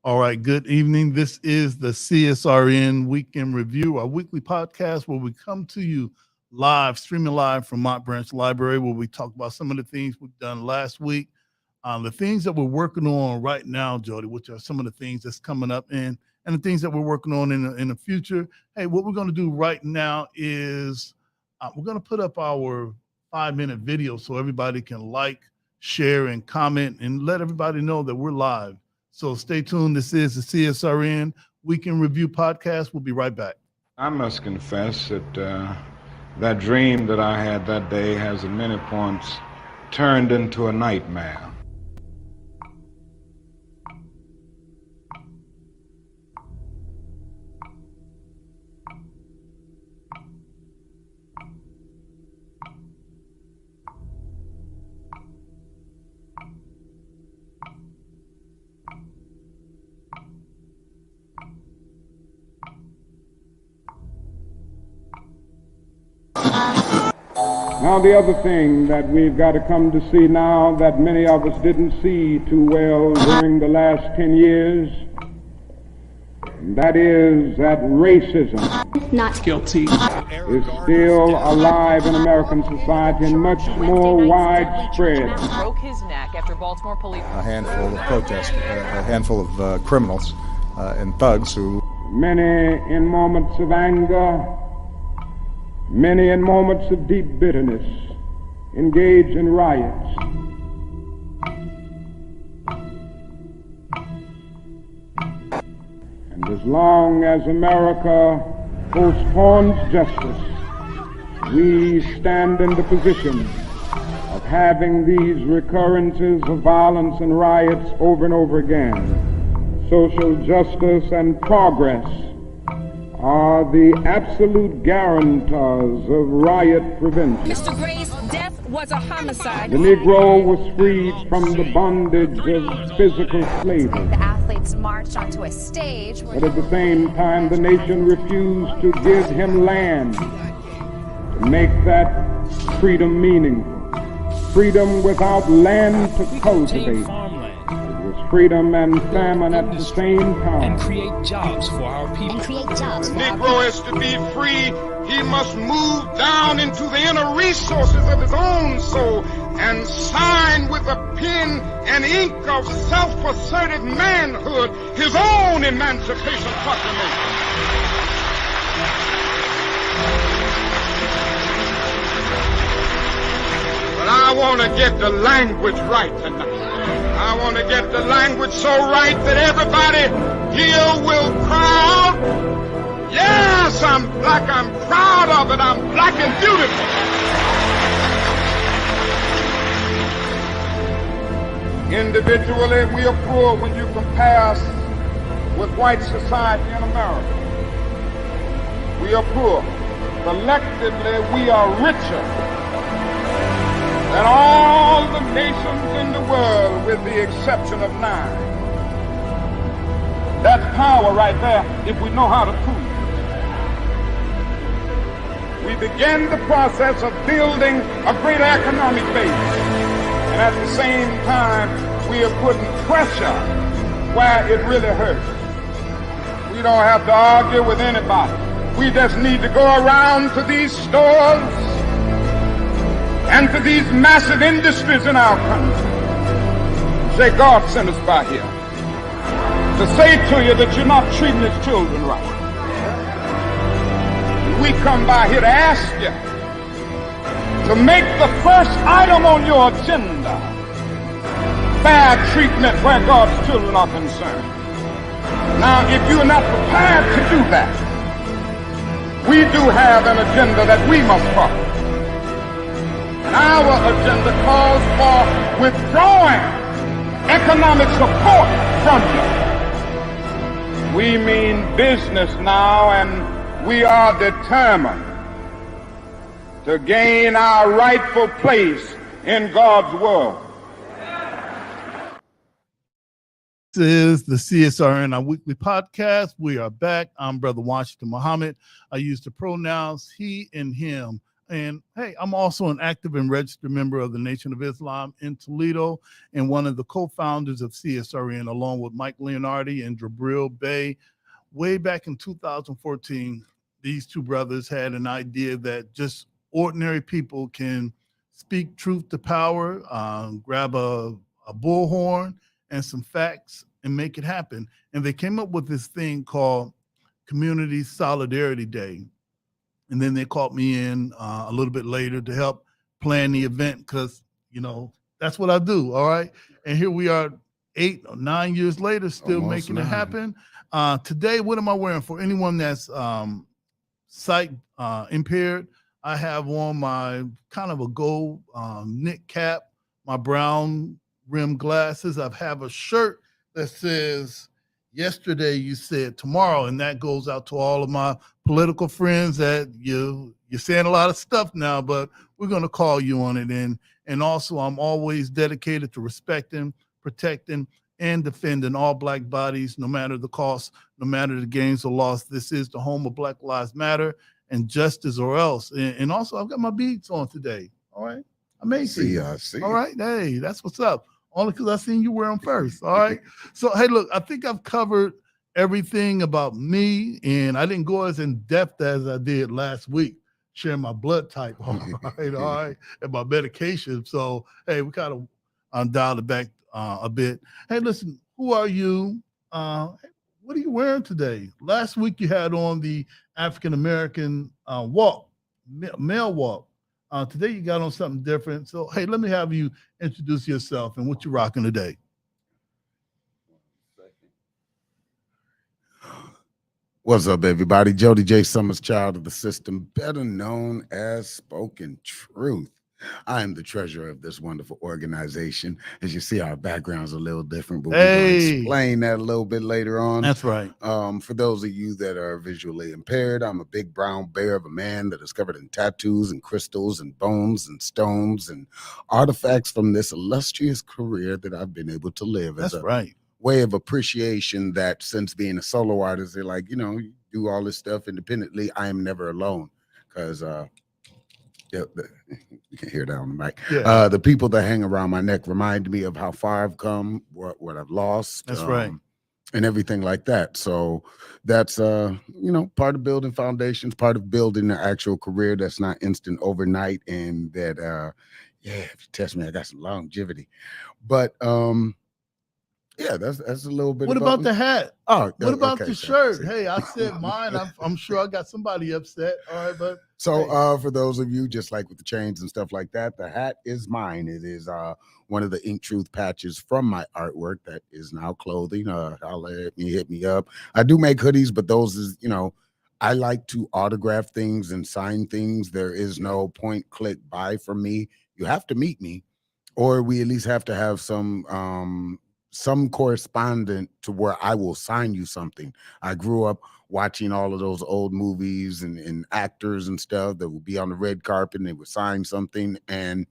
All right, good evening. This is the CSRN Weekend Review, our weekly podcast where we come to you live, streaming live from Mott Branch Library, where we talk about some of the things we've done last week, the things that we're working on right now, Jody, which are some of the things that's coming up and the things that we're working on in the future. Hey, what we're going to do right now is we're going to put up our 5-minute video so everybody can like, share, and comment and let everybody know that we're live. So stay tuned. This is the CSRN Weekend Review Podcast. We'll be right back. I must confess that that dream that I had that day has at many points turned into a nightmare. Now, the other thing that we've got to come to see now that many of us didn't see too well during the last 10 years, that is that racism not guilty is still alive in American society and much more widespread. Broke his neck after Baltimore police. A handful of protesters, a handful of criminals and thugs who... Many in moments of anger, many in moments of deep bitterness, engage in riots. And as long as America postpones justice, we stand in the position of having these recurrences of violence and riots over and over again. Social justice and progress are the absolute guarantors of riot prevention. Mr. Gray's death was a homicide. The Negro was freed from the bondage of physical slavery. The athletes marched onto a stage. But at the same time, the nation refused to give him land to make that freedom meaningful. Freedom without land to cultivate. Freedom and famine at the same time. And create jobs for our people. The Negro is to be free. He must move down into the inner resources of his own soul and sign with a pen and ink of self-assertive manhood his own Emancipation Proclamation. But I want to get the language right tonight. I want to get the language so right that everybody here will cry out, yes, I'm black, I'm proud of it, I'm black and beautiful. Individually, we are poor when you compare us with white society in America. We are poor. Collectively, we are richer than all the nations in the world with the exception of 9. That's power right there if we know how to prove it. We begin the process of building a greater economic base. And at the same time, we are putting pressure where it really hurts. We don't have to argue with anybody. We just need to go around to these stores and to these massive industries in our country. Say, God sent us by here to say to you that you're not treating his children right. We come by here to ask you to make the first item on your agenda fair treatment where God's children are concerned. Now, if you're not prepared to do that, we do have an agenda that we must follow. Our agenda calls for withdrawing economic support from you. We mean business now, and we are determined to gain our rightful place in God's world. This is the CSRN, our weekly podcast. We are back. I'm Brother Washington Muhammad. I use the pronouns he and him. And hey, I'm also an active and registered member of the Nation of Islam in Toledo and one of the co-founders of CSRN, along with Mike Leonardi and Jabril Bey. Way back in 2014, these two brothers had an idea that just ordinary people can speak truth to power, grab a bullhorn and some facts and make it happen. And they came up with this thing called Community Solidarity Day. And then they called me in a little bit later to help plan the event because, that's what I do. All right. And here we are 8 or 9 years later, still Almost making 9. it happen. Today, what am I wearing? For anyone that's sight impaired, I have on my kind of a gold knit cap, my brown rim glasses. I have a shirt that says, "Yesterday you said tomorrow," and that goes out to all of my political friends that you're saying a lot of stuff now, but we're going to call you on it. And also, I'm always dedicated to respecting, protecting, and defending all Black bodies, no matter the cost, no matter the gains or loss. This is the home of Black Lives Matter and justice or else. And also, I've got my beads on today. All right. I made these. I see. All right. Hey, that's what's up. Only because I seen you wear them first. All right. So, hey, look, I think I've covered everything about me, and I didn't go as in depth as I did last week, sharing my blood type. All right, and my medication. So, hey, we kind of dialed it back a bit. Hey, listen, who are you? What are you wearing today? Last week you had on the African American walk, male walk. Today you got on something different. So, hey, let me have you introduce yourself and what you're rocking today. What's up, everybody? Jody J. Summers, child of the system, better known as Spoken Truth. I am the treasurer of this wonderful organization. As you see, our background's a little different, but we're going to explain that a little bit later on. That's right. For those of you that are visually impaired, I'm a big brown bear of a man that is covered in tattoos and crystals and bones and stones and artifacts from this illustrious career that I've been able to live. That's right. Way of appreciation that since being a solo artist, they're like, you do all this stuff independently. I am never alone because you can hear that on the mic. Yeah. The people that hang around my neck remind me of how far I've come, what I've lost. That's right. And everything like that. So that's part of building foundations, part of building an actual career that's not instant overnight, and that if you test me, I got some longevity. But yeah, that's a little bit. What about the hat? Oh, what about okay, the shirt? Hey, I said mine. I'm sure I got somebody upset. All right, but so for those of you, just like with the chains and stuff like that, the hat is mine. It is one of the Ink Truth patches from my artwork that is now clothing. Holler at me, hit me up. I do make hoodies, but those is I like to autograph things and sign things. There is no point, click, buy from me. You have to meet me, or we at least have to have some correspondent to where I will sign you something. I grew up watching all of those old movies and actors and stuff that would be on the red carpet and they would sign something. And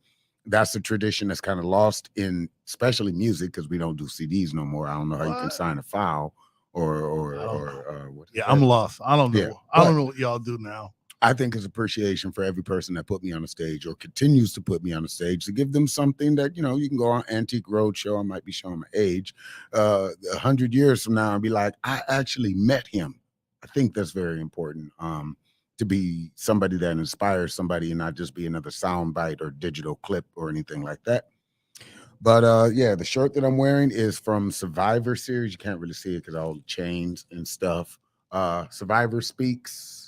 that's a tradition that's kind of lost in especially music because we don't do CDs no more. I don't know how you can sign a file or what. Yeah, I'm lost. I don't know. Yeah, I don't know what y'all do now. I think it's appreciation for every person that put me on the stage or continues to put me on the stage, to give them something that, you can go on Antique Roadshow. I might be showing my age 100 years from now and be like, I actually met him. I think that's very important to be somebody that inspires somebody and not just be another sound bite or digital clip or anything like that. But yeah, the shirt that I'm wearing is from Survivor series. You can't really see it because all the chains and stuff. Survivor Speaks.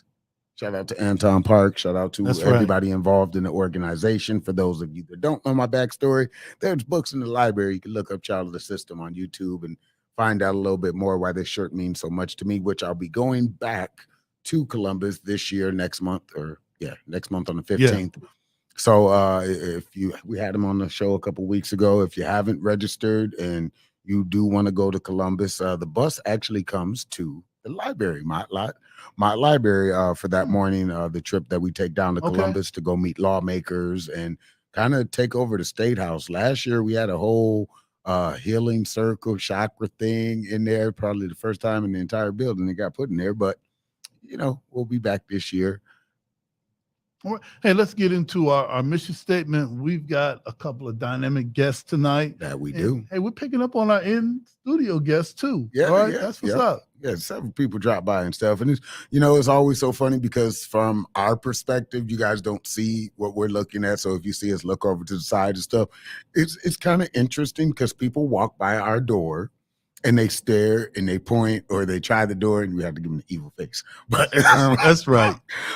Shout out to Anton Park. Shout out to everybody involved in the organization. For those of you that don't know my backstory, there's books in the library. You can look up Child of the System on YouTube and find out a little bit more why this shirt means so much to me, which I'll be going back to Columbus this year, next month on the 15th. Yeah. So we had him on the show a couple weeks ago. If you haven't registered and you do want to go to Columbus, the bus actually comes to the library, Mott Library, for that morning, the trip that we take down to Columbus to go meet lawmakers and kind of take over the State House. Last year, we had a whole healing circle chakra thing in there, probably the first time in the entire building it got put in there. But, we'll be back this year. All right. Hey, let's get into our mission statement. We've got a couple of dynamic guests tonight. That we And, do. hey, we're picking up on our in-studio guests too. Yeah, All right, yeah, that's what's yeah. up. Yeah, several people drop by and stuff. And it's always so funny because from our perspective, you guys don't see what we're looking at. So if you see us look over to the side and stuff, it's kind of interesting because people walk by our door and they stare and they point or they try the door and we have to give them the evil face. But That's right.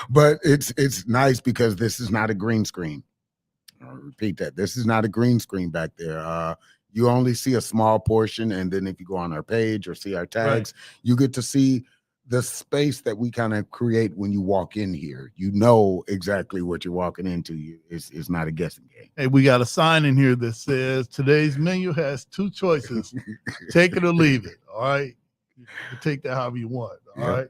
But it's nice because this is not a green screen. I'll repeat that. This is not a green screen back there. You only see a small portion, and then if you go on our page or see our tags, you get to see the space that we kind of create when you walk in here. You know exactly what you're walking into. It's not a guessing game. Hey, we got a sign in here that says today's menu has two choices: take it or leave it. All right, you take that however you want. All right.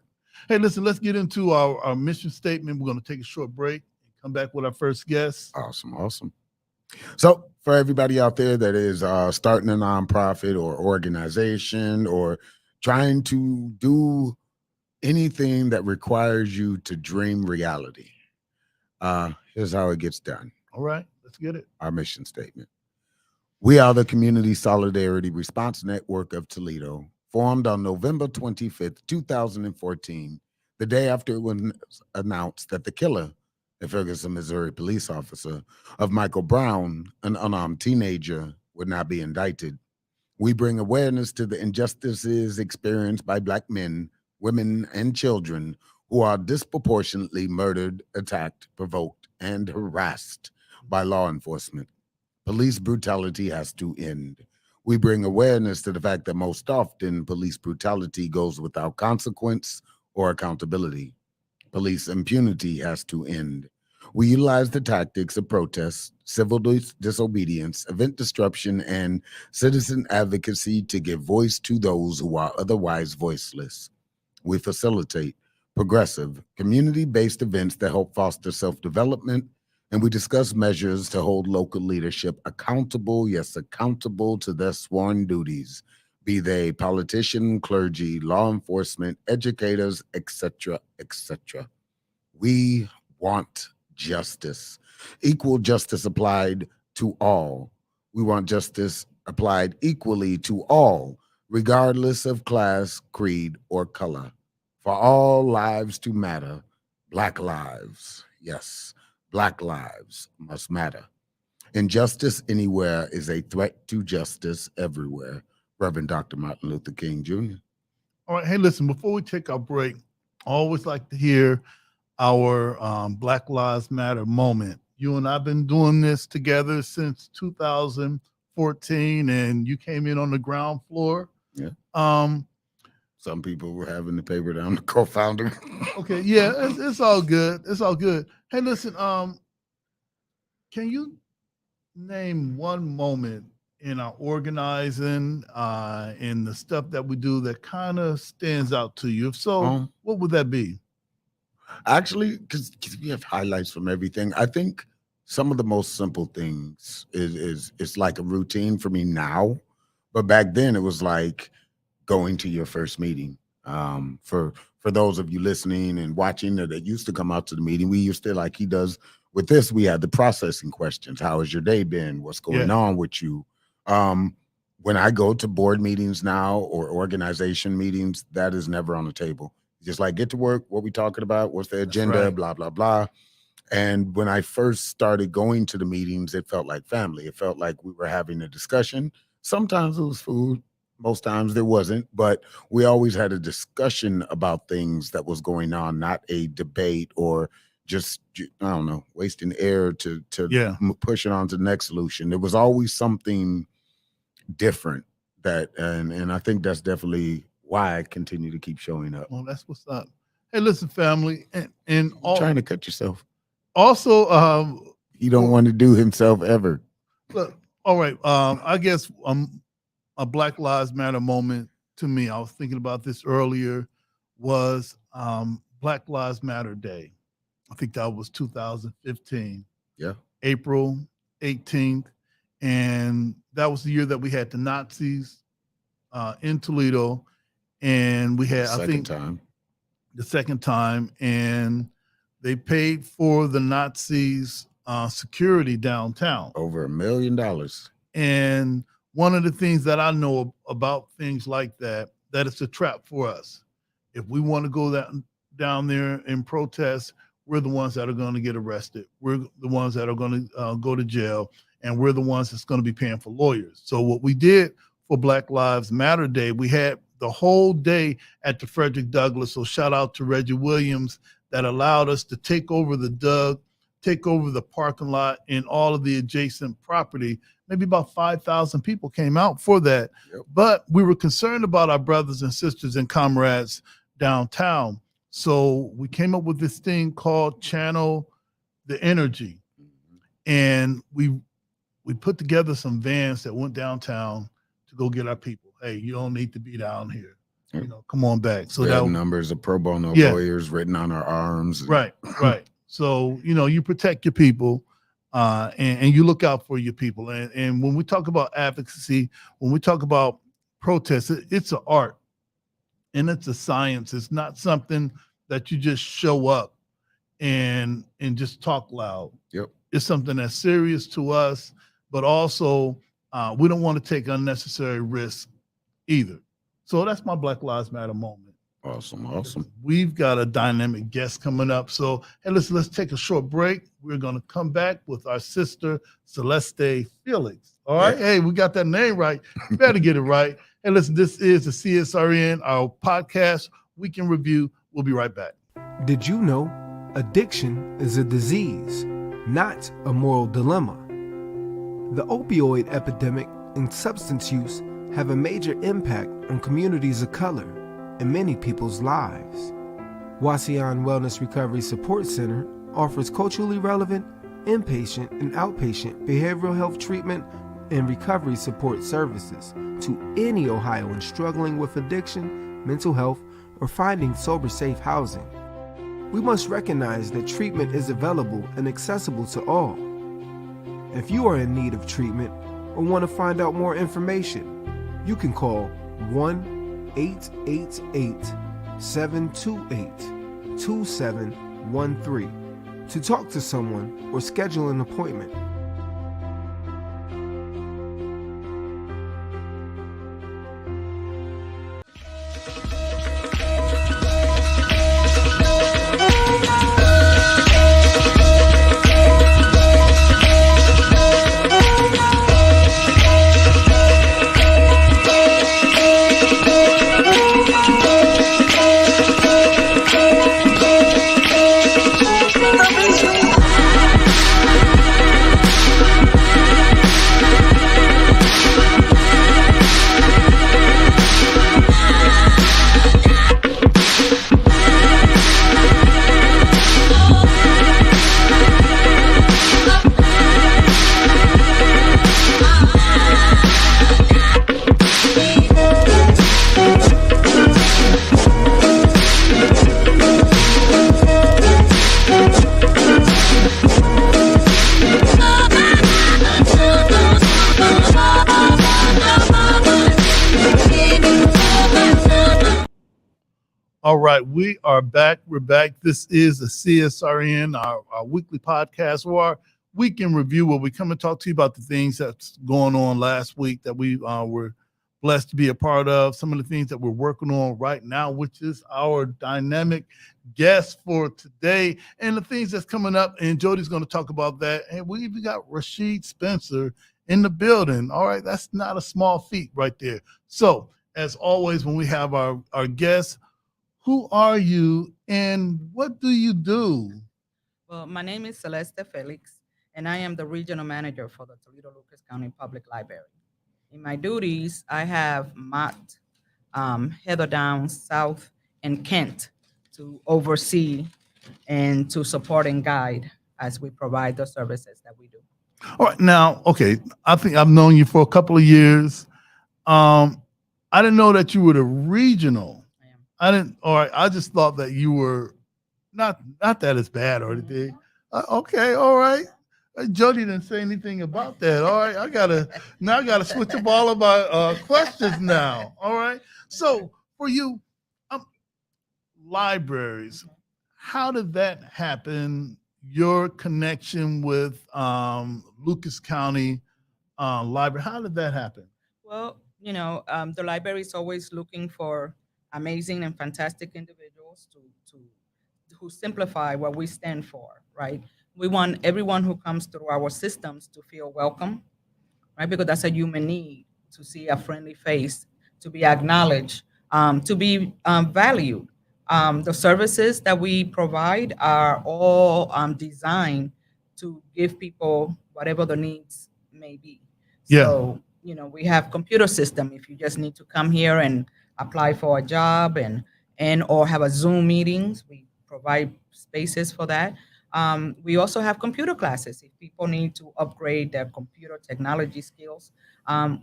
Hey, listen, let's get into our mission statement. We're going to take a short break and come back with our first guest. Awesome. So for everybody out there that is starting a nonprofit or organization or trying to do anything that requires you to dream reality, here's how it gets done. All right, let's get it. Our mission statement. We are the Community Solidarity Response Network of Toledo, formed on November 25th, 2014, the day after it was announced that the killer, a Ferguson, Missouri police officer, of Michael Brown, an unarmed teenager, would not be indicted. We bring awareness to the injustices experienced by Black men, women, and children who are disproportionately murdered, attacked, provoked, and harassed by law enforcement. Police brutality has to end. We bring awareness to the fact that most often police brutality goes without consequence or accountability. Police impunity has to end. We utilize the tactics of protest, civil disobedience, event disruption, and citizen advocacy to give voice to those who are otherwise voiceless. We facilitate progressive, community-based events that help foster self-development, and we discuss measures to hold local leadership accountable, yes, accountable to their sworn duties, be they politician, clergy, law enforcement, educators, etc., etc. We want justice, equal justice applied to all. We want justice applied equally to all, regardless of class, creed, or color. For all lives to matter, Black lives, yes, Black lives must matter. Injustice anywhere is a threat to justice everywhere. Reverend Dr. Martin Luther King Jr. All right. Hey, listen, before we take our break, I always like to hear our Black Lives Matter moment. You and I've been doing this together since 2014, and you came in on the ground floor. Yeah. Some people were having the paper that I'm the co-founder. Okay, yeah, it's all good. It's all good. Hey, listen, can you name one moment in our organizing, in the stuff that we do that kind of stands out to you? If so, what would that be? Actually, because we have highlights from everything. I think some of the most simple things is it's like a routine for me now, but back then it was like going to your first meeting. For those of you listening and watching that used to come out to the meeting, we used to, like he does with this, we had the processing questions. How has your day been? What's going on with you? When I go to board meetings now or organization meetings, that is never on the table. Just like, get to work, what we talking about, what's the agenda, blah, blah, blah. And when I first started going to the meetings, it felt like family. It felt like we were having a discussion. Sometimes it was food. Most times there wasn't, but we always had a discussion about things that was going on, not a debate or just, I don't know, wasting air to push it on to the next solution. There was always something different and I think that's definitely why I continue to keep showing up. Well, that's what's up. Hey, listen, family, and all, trying to cut yourself. Also, he don't want to do himself ever. Look, all right. I guess a Black Lives Matter moment to me, I was thinking about this earlier, was Black Lives Matter Day. I think that was 2015. Yeah. April 18th. And that was the year that we had the Nazis in Toledo. And we had, the second time. And they paid for the Nazis' security downtown. Over $1 million. And one of the things that I know about things like that it's a trap for us. If we want to go down there and protest, we're the ones that are going to get arrested. We're the ones that are going to go to jail, and we're the ones that's going to be paying for lawyers. So what we did for Black Lives Matter Day, we had the whole day at the Frederick Douglass. So shout out to Reggie Williams that allowed us to take over take over the parking lot and all of the adjacent property. Maybe about 5,000 people came out for that. Yep. But we were concerned about our brothers and sisters and comrades downtown. So we came up with this thing called Channel the Energy. And we put together some vans that went downtown to go get our people. Hey, you don't need to be down here. You know, come on back. So we that have numbers of pro bono Yeah. lawyers written on our arms. Right. So, you know, you protect your people and you look out for your people. And when we talk about advocacy, when we talk about protest, it's an art and it's a science. It's not something that you just show up and just talk loud. Yep. It's something that's serious to us, but also we don't want to take unnecessary risks either. So that's my Black Lives Matter moment. Awesome. We've got a dynamic guest coming up. So, hey, let's take a short break. We're going to come back with our sister, Celeste Felix. All right. Yeah. Hey, we got that name right. Better get it right. Hey, listen, this is the CSRN, our podcast, Weekend Review. We'll be right back. Did you know addiction is a disease, not a moral dilemma? The opioid epidemic and substance use have a major impact on communities of color and many people's lives. Wasion Wellness Recovery Support Center offers culturally relevant, inpatient and outpatient behavioral health treatment and recovery support services to any Ohioan struggling with addiction, mental health, or finding sober, safe housing. We must recognize that treatment is available and accessible to all. If you are in need of treatment or want to find out more information, you can call 1-888-728-2713 to talk to someone or schedule an appointment. All right, we are back. We're back. This is the CSRN, our weekly podcast or our weekend review where we come and talk to you about the things that's going on last week that we were blessed to be a part of, some of the things that we're working on right now, which is our dynamic guest for today and the things that's coming up. And Jody's going to talk about that. And we even got Rashid Spencer in the building. All right, that's not a small feat right there. So, as always, when we have our guests, who are you and what do you do? Well, my name is Celeste Felix, and I am the regional manager for the Toledo-Lucas County Public Library. In my duties, I have Mott, Heather Downs, South, and Kent to oversee and to support and guide as we provide the services that we do. All right, now, okay, I think I've known you for a couple of years. I didn't know that you were the regional. I just thought that you were not that it's bad or anything. Okay, all right. Jody didn't say anything about that. All right, I gotta switch up all of my questions now. All right. So for you, libraries, how did that happen? Your connection with Lucas County Library, how did that happen? Well, the library is always looking for amazing and fantastic individuals to who simplify what we stand for, right? We want everyone who comes through our systems to feel welcome, right? Because that's a human need to see a friendly face, to be acknowledged, to be valued. The services that we provide are all designed to give people whatever the needs may be. Yeah. So, we have computer system. If you just need to come here and apply for a job and or have a Zoom meetings, we provide spaces for that. We also have computer classes. If people need to upgrade their computer technology skills,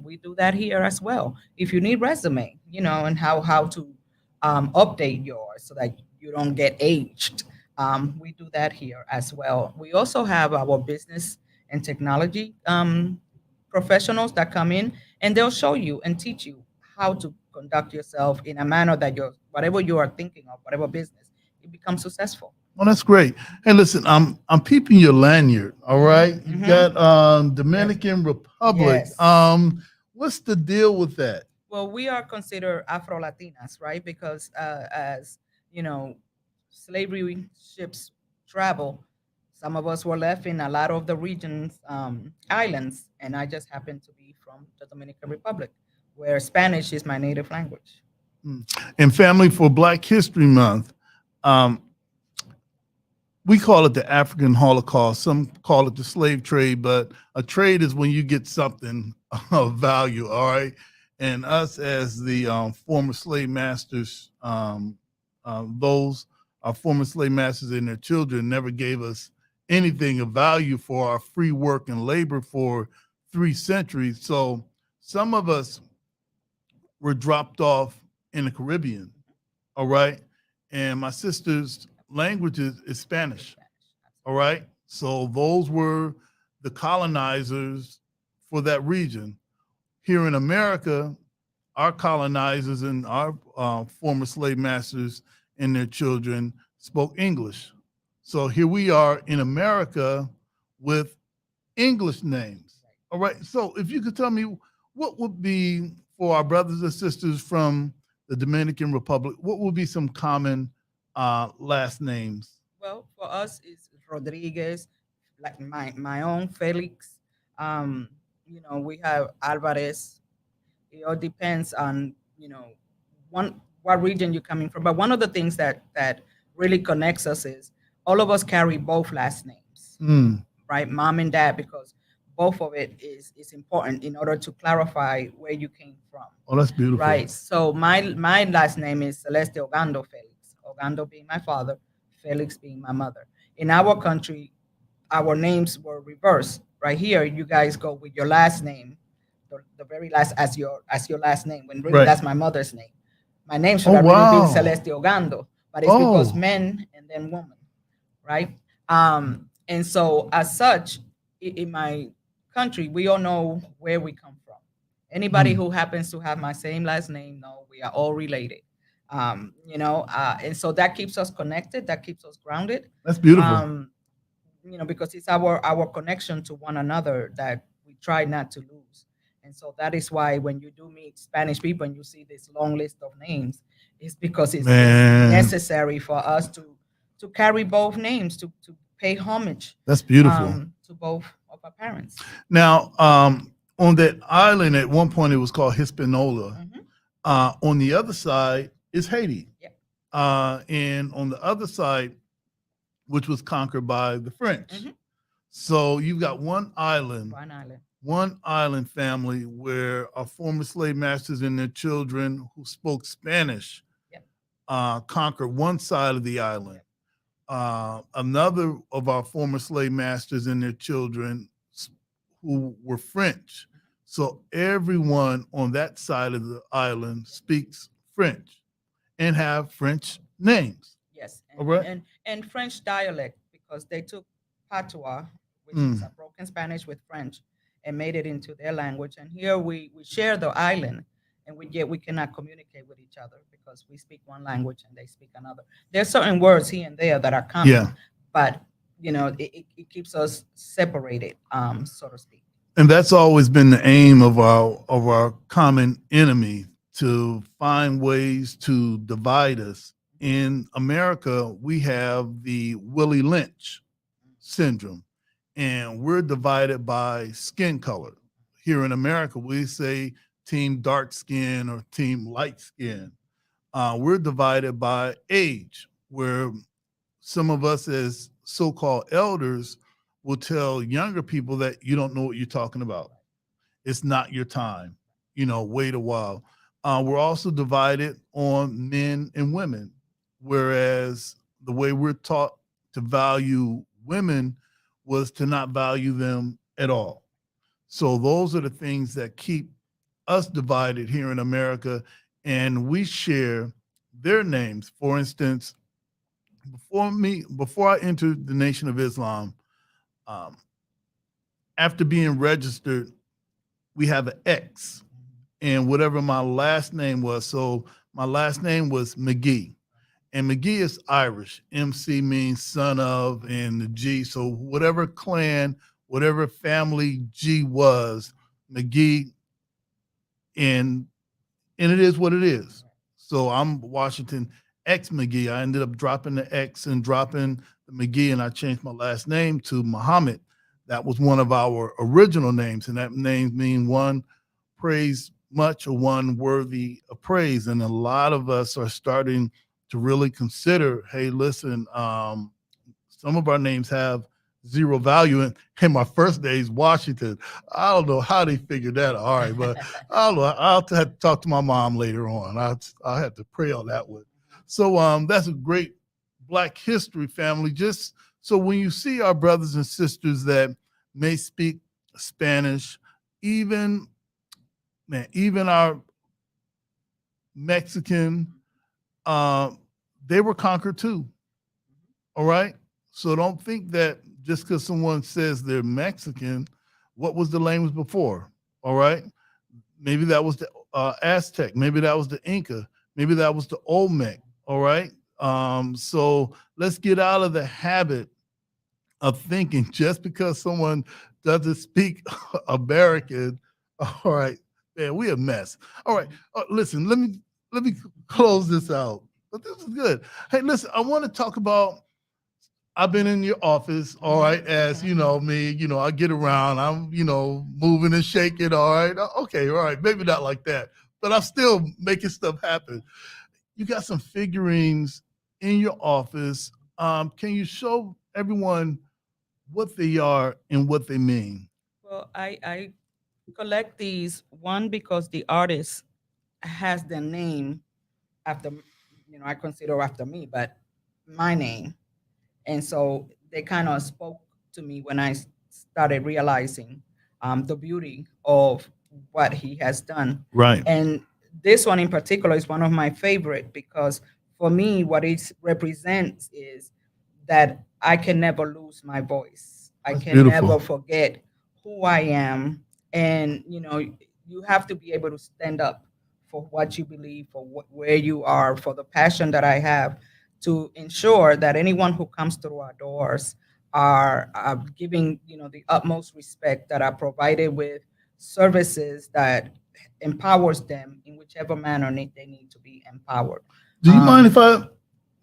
we do that here as well. If you need resume, and how to update yours so that you don't get aged, we do that here as well. We also have our business and technology professionals that come in and they'll show you and teach you how to conduct yourself in a manner that whatever you are thinking of, whatever business, it becomes successful. Well, that's great. Hey, listen, I'm peeping your lanyard. All right, you got Dominican Republic. Yes. What's the deal with that? Well, we are considered Afro Latinas, right? Because as you know, slavery ships travel. Some of us were left in a lot of the regions, islands, and I just happen to be from the Dominican Republic, where Spanish is my native language. And Family for Black History Month, we call it the African Holocaust. Some call it the slave trade, but a trade is when you get something of value, all right? And us as the former slave masters, those our former slave masters and their children never gave us anything of value for our free work and labor for 3 centuries. So some of us were dropped off in the Caribbean, all right? And my sister's language is Spanish, all right? So those were the colonizers for that region. Here in America, our colonizers and our former slave masters and their children spoke English. So here we are in America with English names. All right. So if you could tell me what would be for our brothers and sisters from the Dominican Republic, what would be some common last names? Well, for us, it's Rodriguez, like my own Felix. We have Alvarez. It all depends on what region you're coming from. But one of the things that really connects us is all of us carry both last names, right? Mom and dad, because both of it is important in order to clarify where you came from. Oh, that's beautiful. Right. So my last name is Celeste Ogando Felix. Ogando being my father, Felix being my mother. In our country, our names were reversed. Right here, you guys go with your last name, the very last as your last name, when really that's my mother's name. My name should have really been Celeste Ogando, but it's because men and then woman, right? And so as such, in my country, we all know where we come from. Anybody who happens to have my same last name, no, we are all related. And so that keeps us connected, that keeps us grounded. That's beautiful. Because it's our connection to one another that we try not to lose. And so that is why when you do meet Spanish people and you see this long list of names, it's because it's necessary for us to carry both names, to pay homage. That's beautiful. To both of our parents. Now, on that island, at one point it was called Hispaniola. On the other side is Haiti. And on the other side, which was conquered by the French. So you've got one island family where our former slave masters and their children who spoke Spanish conquered one side of the island. Another of our former slave masters and their children who were French. So everyone on that side of the island speaks French and have French names. Yes, and, and French dialect, because they took patois, which is a broken Spanish with French, and made it into their language. And here we share the island, and yet we cannot communicate with each other because we speak one language and they speak another. There's certain words here and there that are common, Yeah. but it keeps us separated, so to speak. And that's always been the aim of our common enemy, to find ways to divide us. In America, we have the Willie Lynch syndrome, and we're divided by skin color. Here in America, we say team dark skin or team light skin. We're divided by age, where some of us as so-called elders will tell younger people that you don't know what you're talking about. It's not your time. Wait a while. We're also divided on men and women, whereas the way we're taught to value women was to not value them at all. So those are the things that keep us divided here in America, and we share their names. For instance, before I entered the Nation of Islam, um, after being registered, we have an X and whatever my last name was. So my last name was McGee, and McGee is Irish. MC means son of, and the G. So whatever clan, whatever family G was, McGee, and it is what it is. So I'm Washington X McGee. I ended up dropping the X and dropping the McGee, and I changed my last name to Muhammad. That was one of our original names, and that name means one praise much or one worthy of praise. And a lot of us are starting to really consider, hey, listen, some of our names have zero value. And my first name is Washington. I don't know how they figured that. All right, but I don't know. I'll have to talk to my mom later on. I'll have to pray on that one. So that's a great Black history, family. Just so when you see our brothers and sisters that may speak Spanish, even our Mexican, they were conquered too. All right. So don't think that just because someone says they're Mexican, what was the language before? All right. Maybe that was the Aztec. Maybe that was the Inca. Maybe that was the Olmec. All right. So let's get out of the habit of thinking just because someone doesn't speak American. All right. Man, we a mess. All right. Listen, let me close this out. But this is good. Hey, listen, I want to talk about, I've been in your office, all right, as me, I get around, I'm, moving and shaking, all right. Okay, all right, maybe not like that, but I'm still making stuff happen. You got some figurines in your office. Can you show everyone what they are and what they mean? Well, I collect these, one, because the artist has the name after, I consider after me, but my name. And so they kind of spoke to me when I started realizing the beauty of what he has done. Right. And this one in particular is one of my favorite because for me, what it represents is that I can never lose my voice. I can beautiful. never forget who I am. And, you have to be able to stand up for what you believe, for where you are, for the passion that I have, to ensure that anyone who comes through our doors are giving the utmost respect, that are provided with services that empowers them in whichever manner they need to be empowered. Do you mind if I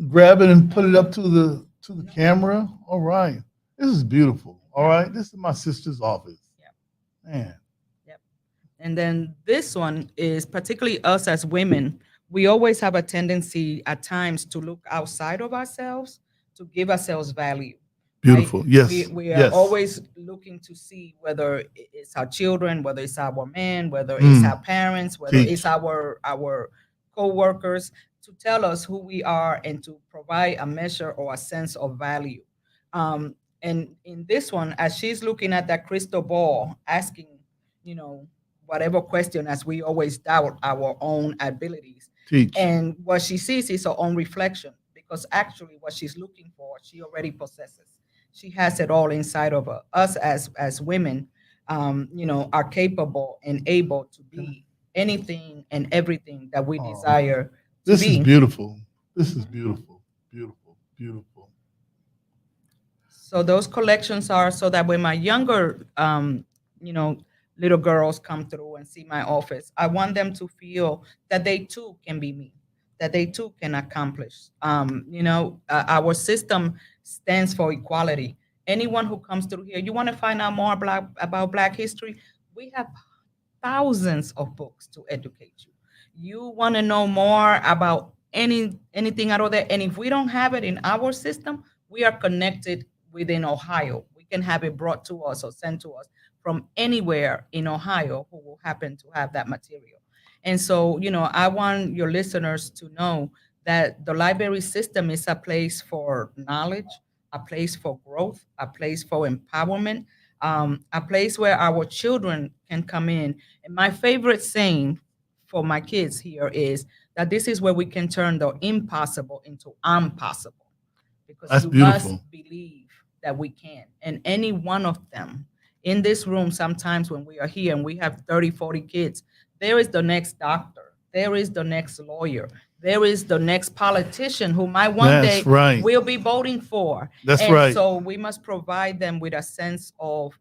grab it and put it up to the camera? All right. This is beautiful. All right. This is my sister's office. Yeah. Man. And then this one is particularly us as women. We always have a tendency at times to look outside of ourselves to give ourselves value. Beautiful. Right? Yes. We are yes. always looking to see whether it's our children, whether it's our men, whether it's our parents, whether it's our co-workers, to tell us who we are and to provide a measure or a sense of value. And in this one, as she's looking at that crystal ball, asking, whatever question, as we always doubt our own abilities. Teach. And what she sees is her own reflection, because actually what she's looking for, she already possesses. She has it all inside of her. Us as women, are capable and able to be anything and everything that we Oh, desire to this is be. beautiful. This is beautiful. Beautiful. Beautiful. So those collections are so that when my younger, you know, little girls come through and see my office, I want them to feel that they too can be me, that they too can accomplish. Our system stands for equality. Anyone who comes through here, you want to find out more about Black history, we have thousands of books to educate you. You want to know more about anything out of there, and if we don't have it in our system, we are connected within Ohio. We can have it brought to us or sent to us from anywhere in Ohio who will happen to have that material. And so, I want your listeners to know that the library system is a place for knowledge, a place for growth, a place for empowerment, a place where our children can come in. And my favorite saying for my kids here is that this is where we can turn the impossible into possible, because That's you must beautiful. believe that we can. And any one of them in this room, sometimes when we are here and we have 30, 40 kids, there is the next doctor, there is the next lawyer, there is the next politician who might one That's day right. will be voting for. That's And right. so we must provide them with a sense of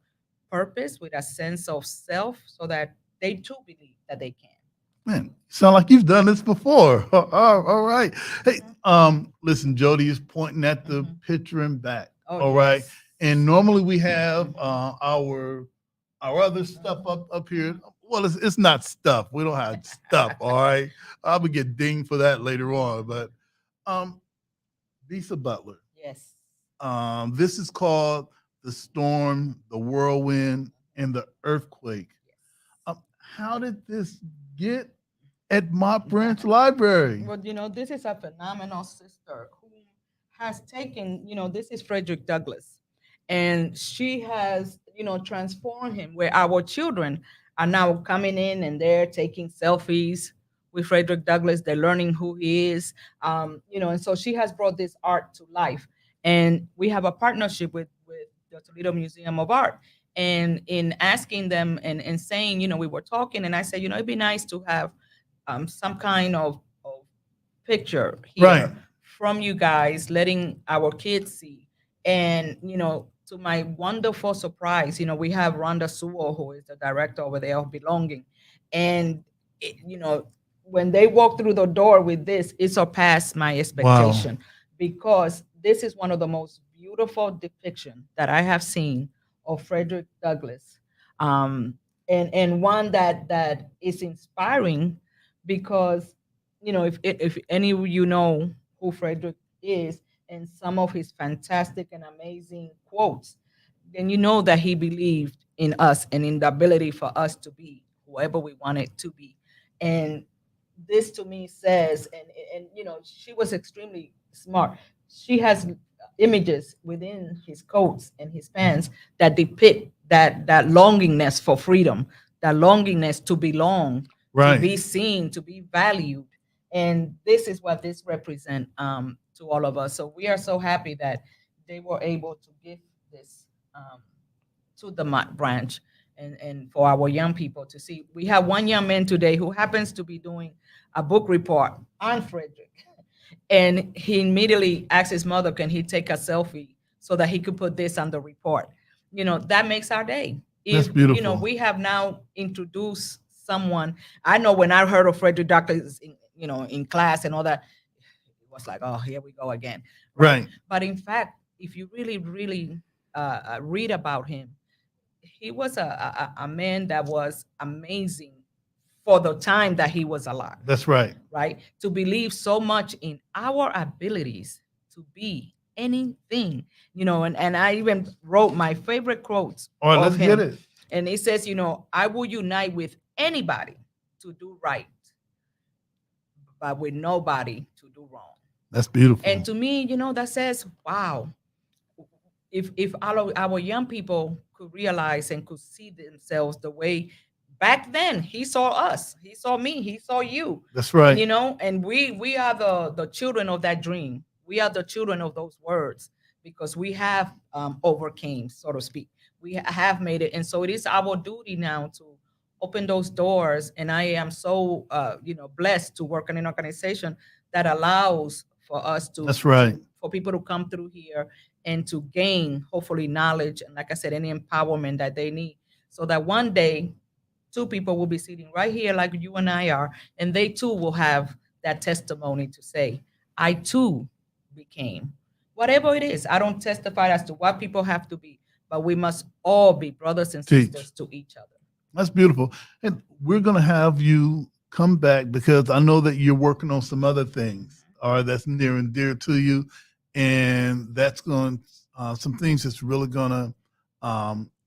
purpose, with a sense of self, so that they too believe that they can. Man, sound like you've done this before. All right. Hey, listen, Jody is pointing at the picture and back. Oh, All right. yes. And normally we have our other stuff up here. Well, it's not stuff. We don't have stuff. All right. I would get dinged for that later on. But Visa Butler. Yes. This is called The Storm, the Whirlwind, and the Earthquake. How did this get at Mott Branch Library? Well, this is a phenomenal sister who has taken, this is Frederick Douglass, and she has, transformed him, where our children are now coming in and they're taking selfies with Frederick Douglass. They're learning who he is, and so she has brought this art to life. And we have a partnership with the Toledo Museum of Art. And in asking them and saying, we were talking, and I said, it'd be nice to have some kind of picture here Right. from you guys, letting our kids see. And, to my wonderful surprise, we have Rhonda Sewell, who is the director over there of Belonging. And, when they walk through the door with this, it surpassed my expectation, because this is one of the most beautiful depictions that I have seen of Frederick Douglass. And one that is inspiring, because if any of you know who Frederick is and some of his fantastic and amazing quotes, then you know that he believed in us and in the ability for us to be whoever we wanted to be. And this to me says, and she was extremely smart. She has images within his coats and his pants that depict that longingness for freedom, that longingness to belong, Right. to be seen, to be valued. And this is what this represents to all of us. So we are so happy that they were able to give this to the Mott branch, and for our young people to see. We have one young man today who happens to be doing a book report on Frederick. And he immediately asked his mother, can he take a selfie so that he could put this on the report? That makes our day. That's beautiful. We have now introduced someone. I know when I heard of Frederick Douglass, in class and all that, it was like, oh, here we go again. Right. But in fact, if you really, really read about him, he was a man that was amazing for the time that he was alive. That's right. Right? To believe so much in our abilities to be anything, and I even wrote my favorite quotes. All right, of let's him. get it. And he says, I will unite with anybody to do right, but with nobody to do wrong. That's beautiful. And to me, that says, wow, if our young people could realize and could see themselves the way back then he saw us, he saw me, he saw you. That's right. And we are the children of that dream. We are the children of those words, because we have overcame, so to speak. We have made it. And so it is our duty now to open those doors. And I am so, blessed to work in an organization that allows for us to, That's right. for people to come through here and to gain, hopefully, knowledge. And like I said, any empowerment that they need, so that one day, two people will be sitting right here like you and I are, and they too will have that testimony to say, I too became whatever it is. I don't testify as to what people have to be, but we must all be brothers and sisters to each other. That's beautiful. And we're going to have you come back because I know that you're working on some other things, all right, that's near and dear to you. And that's going, some things that's really going to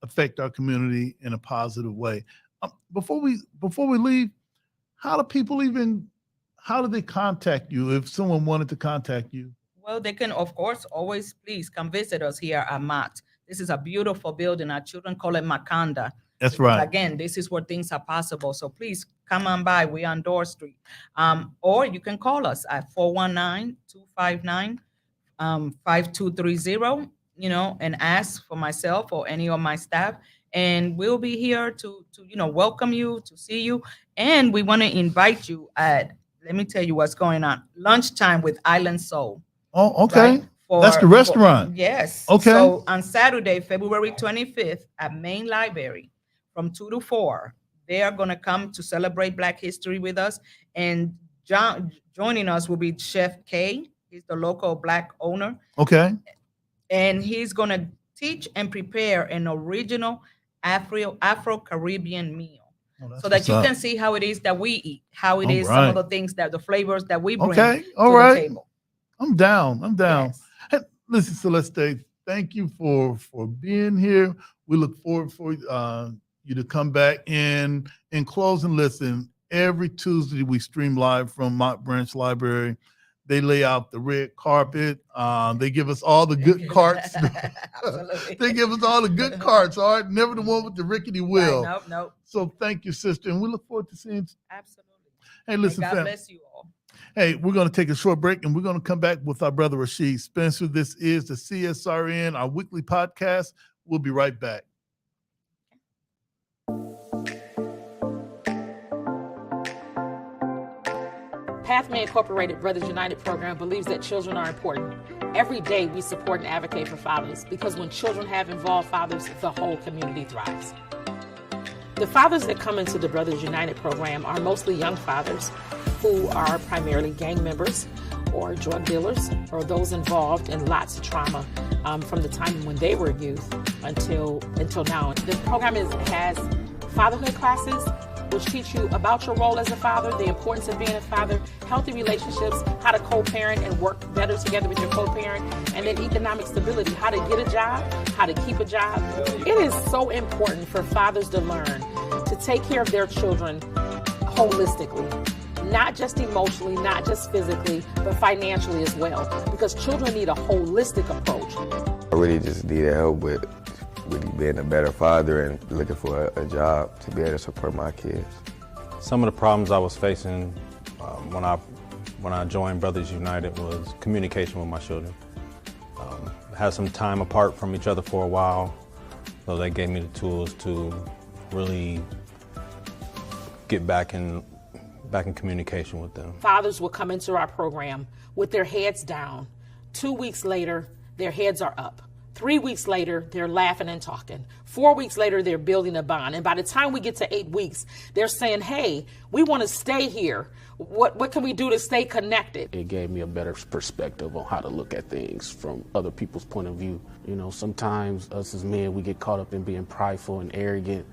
affect our community in a positive way. Before we leave, how do they contact you if someone wanted to contact you? Well, they can, of course, always please come visit us here at Mott. This is a beautiful building. Our children call it Makanda. That's right. Again, this is where things are possible. So please come on by. We're on Door Street. Or you can call us at 419-259-5230, and ask for myself or any of my staff. And we'll be here to welcome you, to see you. And we want to invite you let me tell you what's going on. Lunchtime with Island Soul. Oh, okay. Right? That's the restaurant. Yes. Okay. So on Saturday, February 25th at Main Library from 2 to 4, they are going to come to celebrate Black History with us. And joining us will be Chef K. He's the local Black owner. Okay. And he's going to teach and prepare an original Afro-Caribbean meal. So that you can see how it is that we eat, how it is some of the things that the flavors that we bring to the table. I'm down. Yes. Hey, listen, Celeste, thank you for being here. We look forward for you to come back. And in closing, listen, every Tuesday we stream live from Mott Branch Library. They lay out the red carpet. They give us all the good carts. They give us all the good carts, all right? Never the one with the rickety wheel. Right, nope. So thank you, sister. And we look forward to seeing you. Absolutely. Hey, listen, God bless you all. Hey, we're going to take a short break, and we're going to come back with our brother Rashid Spencer. This is the CSRN, our weekly podcast. We'll be right back. Pathway Incorporated Brothers United program believes that children are important. Every day we support and advocate for fathers because when children have involved fathers, the whole community thrives. The fathers that come into the Brothers United program are mostly young fathers who are primarily gang members or drug dealers or those involved in lots of trauma from the time when they were youth until now. The program has fatherhood classes which teach you about your role as a father, the importance of being a father, healthy relationships, how to co-parent and work better together with your co-parent, and then economic stability, how to get a job, how to keep a job. It is so important for fathers to learn to take care of their children holistically, not just emotionally, not just physically, but financially as well, because children need a holistic approach. I really just needed help with being a better father and looking for a job to be able to support my kids. Some of the problems I was facing when I joined Brothers United was communication with my children. Had some time apart from each other for a while, so they gave me the tools to really get back in communication with them. Fathers will come into our program with their heads down. 2 weeks later, their heads are up. 3 weeks later, they're laughing and talking. 4 weeks later, they're building a bond. And by the time we get to 8 weeks, they're saying, hey, we want to stay here. What can we do to stay connected? It gave me a better perspective on how to look at things from other people's point of view. You know, sometimes us as men, we get caught up in being prideful and arrogant,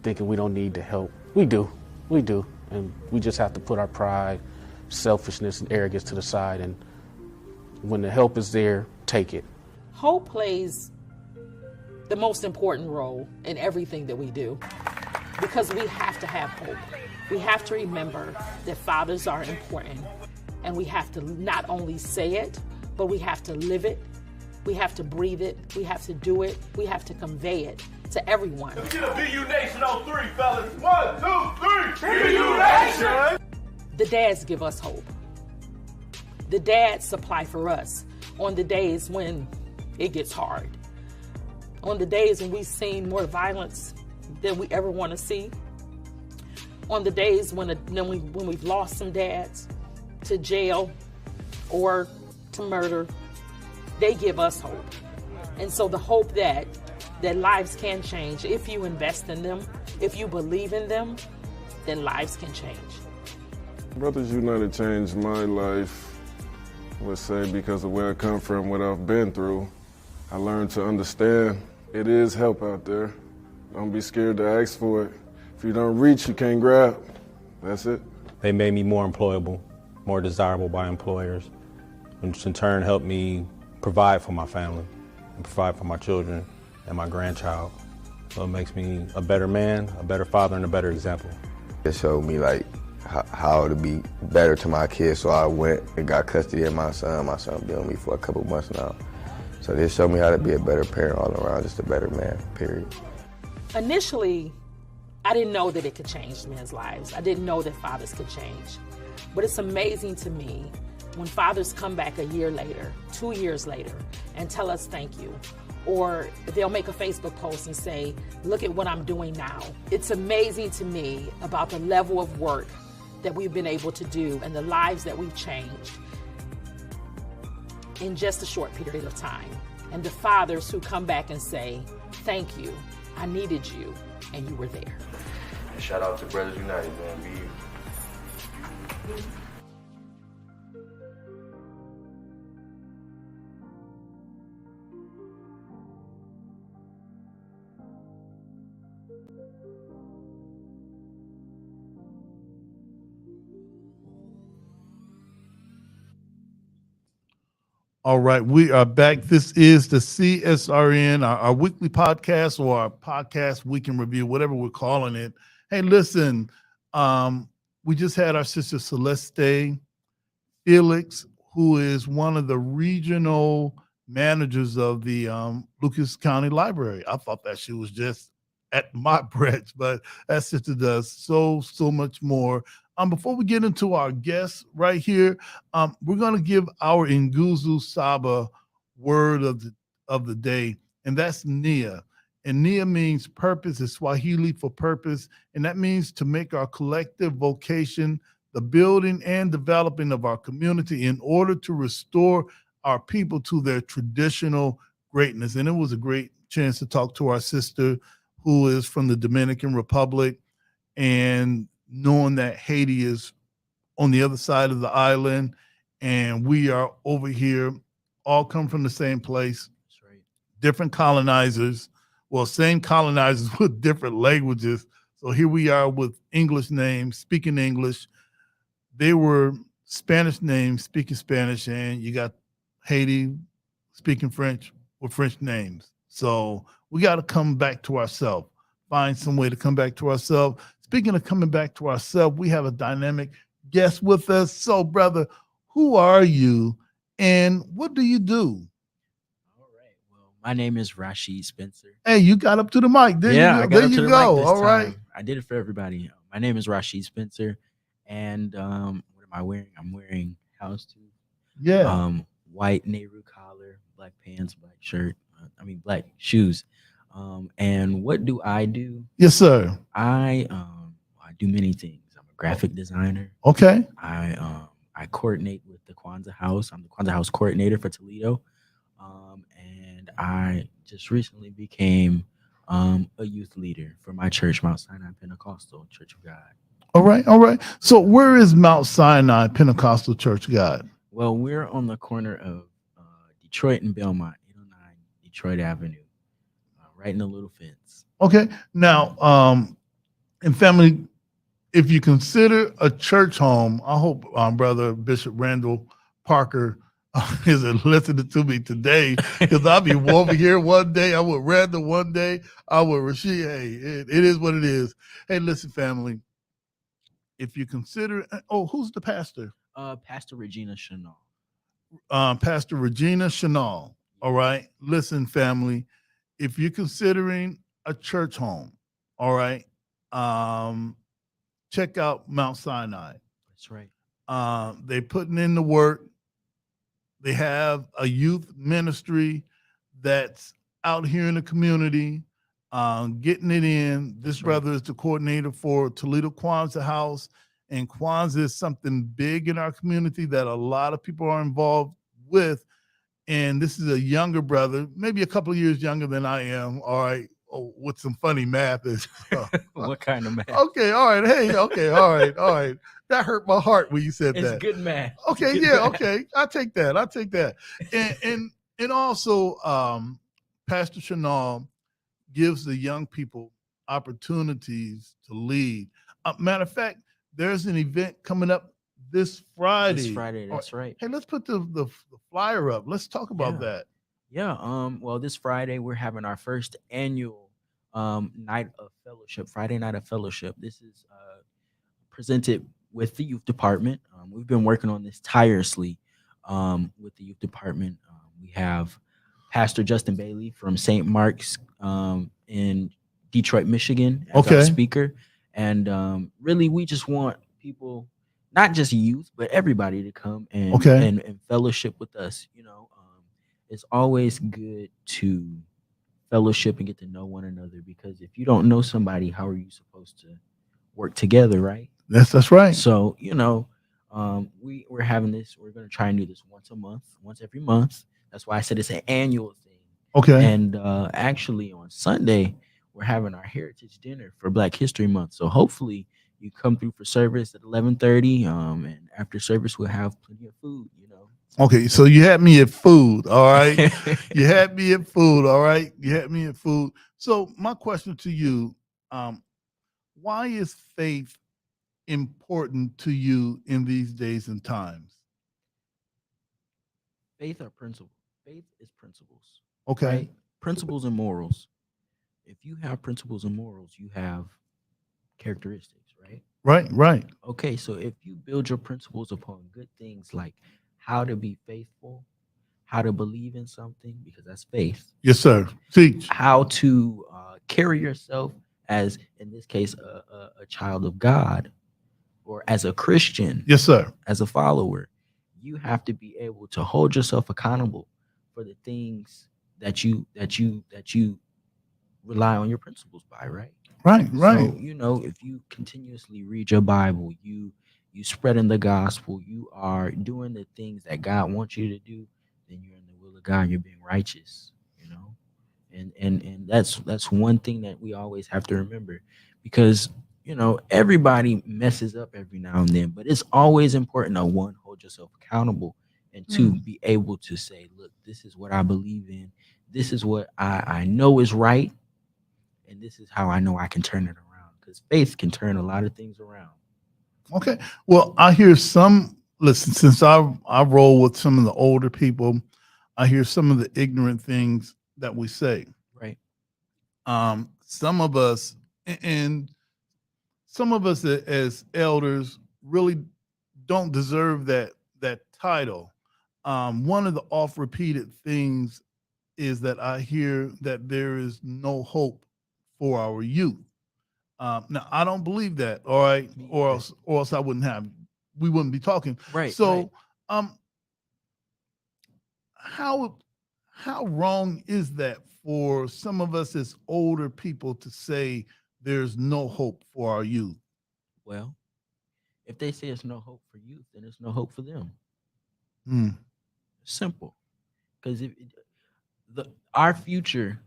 thinking we don't need the help. We do. And we just have to put our pride, selfishness, and arrogance to the side. And when the help is there, take it. Hope plays the most important role in everything that we do because we have to have hope. We have to remember that fathers are important, and we have to not only say it, but we have to live it, we have to breathe it, we have to do it, we have to convey it to everyone. Let's get a BU Nation on 3, fellas. 1, 2, 3. BU Nation! The dads give us hope. The dads supply for us on the days when it gets hard. On the days when we've seen more violence than we ever want to see. on the days when we've lost some dads to jail or to murder, they give us hope. And so the hope that lives can change, if you invest in them, if you believe in them, then lives can change. Brothers United changed my life, let's say, because of where I come from, what I've been through. I learned to understand it is help out there. Don't be scared to ask for it. If you don't reach, you can't grab. That's it. They made me more employable, more desirable by employers, which in turn helped me provide for my family and provide for my children and my grandchild. So it makes me a better man, a better father, and a better example. It showed me like how to be better to my kids, so I went and got custody of my son. My son been with me for a couple months now. So this showed me how to be a better parent all around, just a better man, period. Initially, I didn't know that it could change men's lives. I didn't know that fathers could change. But it's amazing to me when fathers come back a year later, 2 years later, and tell us thank you. Or they'll make a Facebook post and say, look at what I'm doing now. It's amazing to me about the level of work that we've been able to do and the lives that we've changed in just a short period of time. And the fathers who come back and say, thank you, I needed you, and you were there. And shout out to Brothers United, man. Be you. All right, we are back. This is the CSRN, our weekly podcast, or our podcast week in review, whatever we're calling it. Hey, listen, we just had our sister Celeste Felix, who is one of the regional managers of the Lucas County Library. I thought that she was just at Mott branch, but that sister does so much more. Before we get into our guests right here, we're going to give our Nguzu Saba word of the day, and that's Nia. And Nia means purpose. It's Swahili for purpose, and that means to make our collective vocation the building and developing of our community in order to restore our people to their traditional greatness. And it was a great chance to talk to our sister who is from the Dominican Republic, and knowing that Haiti is on the other side of the island and we are over here, all come from the same place. That's right. Different colonizers, well, same colonizers with different languages. So here we are with English names, speaking English. They were Spanish names, speaking Spanish, and you got Haiti speaking French with French names. So we got to come back to ourselves, find some way to come back to ourselves. Speaking of coming back to ourselves, we have a dynamic guest with us. So, brother, who are you and what do you do? All right. Well, my name is Rashid Spencer. Hey, you got up to the mic. There yeah, you go. I got there up you to the go. mic this All time. right. I did it for everybody. My name is Rashid Spencer. And what am I wearing? I'm wearing houndstooth. Yeah. White Nehru collar, black pants, black shirt. Black shoes. And what do I do? Yes, sir. I do many things. I'm a graphic designer. Okay. I coordinate with the Kwanzaa House. I'm the Kwanzaa House coordinator for Toledo. And I just recently became a youth leader for my church, Mount Sinai Pentecostal Church of God. All right. All right. So where is Mount Sinai Pentecostal Church of God? Well, we're on the corner of Detroit and Belmont, 809 Detroit Avenue, right in the little fence. Okay. Now, and family, if you consider a church home, I hope Brother Bishop Randall Parker is listening to me today, because I'll be over here one day, I would Randall one day, I would Rashid. Hey, it is what it is. Hey, listen, family, if you consider, who's the pastor? Pastor Regina Chanel. Pastor Regina Chanel. All right. Listen, family, if you're considering a church home, all right, check out Mount Sinai. That's right. They're putting in the work. They have a youth ministry that's out here in the community. getting it in. This That's right. brother is the coordinator for Toledo Kwanzaa House, and Kwanzaa is something big in our community that a lot of people are involved with. And this is a younger brother, maybe a couple of years younger than I am. All right, with some funny math is. What kind of math? Okay, all right, hey, okay, all right. That hurt my heart when you said It's that. good math. It's Okay, good yeah, math. okay. I'll take that. And also Pastor Chanel gives the young people opportunities to lead. Matter of fact, there's an event coming up this Friday. This Friday, that's right. Hey, let's put the flyer up. Let's talk about Yeah. that. Yeah. Well, this Friday we're having our first annual night of fellowship. Friday night of fellowship. This is presented with the youth department. We've been working on this tirelessly with the youth department. We have Pastor Justin Bailey from St. Mark's in Detroit, Michigan, as our Okay. speaker. And really, we just want people, not just youth, but everybody to come and Okay. and fellowship with us. It's always good to fellowship and get to know one another, because if you don't know somebody, how are you supposed to work together, right? That's right. So, we're having this. We're going to try and do this once a month, once every month. That's why I said it's an annual thing. Okay. And actually, on Sunday, we're having our heritage dinner for Black History Month. So hopefully, you come through for service at 11:30. And after service, we'll have plenty of food. Okay, so you had me at food, all right? You had me at food, all right? You had me at food. So my question to you, why is faith important to you in these days and times? Faith or principle? Faith is principles. Okay. Right? Principles and morals. If you have principles and morals, you have characteristics, right? Right. Okay, so if you build your principles upon good things like how to be faithful, how to believe in something, because that's faith. Yes, sir. Teach. How to carry yourself as, in this case, a child of God, or as a Christian. Yes, sir. As a follower, you have to be able to hold yourself accountable for the things that you rely on your principles by, right? Right. So, if you continuously read your Bible, you spreading the gospel, you are doing the things that God wants you to do, then you're in the will of God, you're being righteous, and that's one thing that we always have to remember, because everybody messes up every now and then, but it's always important to, one, hold yourself accountable, and two, be able to say, look, this is what I believe in, this is what I know is right, and this is how I know I can turn it around, because faith can turn a lot of things around. Okay. Well, I hear listen, since I roll with some of the older people, I hear some of the ignorant things that we say. Right. Some of us, and some of us as elders really don't deserve that title. One of the oft-repeated things is that I hear that there is no hope for our youth. Now, I don't believe that, all right, or else we wouldn't be talking. Right. So, how wrong is that for some of us as older people to say there's no hope for our youth? Well, if they say it's no hope for youth, then it's no hope for them. Simple. Because our future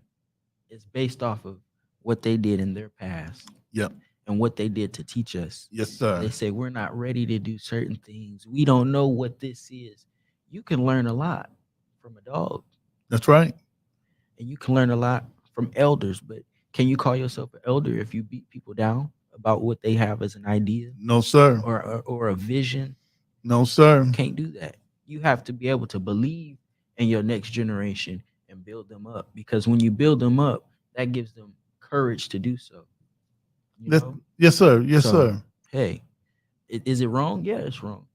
is based off of what they did in their past. Yep. And what they did to teach us. Yes, sir. They say we're not ready to do certain things. We don't know what this is. You can learn a lot from a dog. That's right. And you can learn a lot from elders, but can you call yourself an elder if you beat people down about what they have as an idea? No, sir. Or a vision? No, sir. You can't do that. You have to be able to believe in your next generation and build them up, because when you build them up, that gives them courage to do so. Yes, sir. Yes, sir. Hey, is it wrong? Yeah, it's wrong,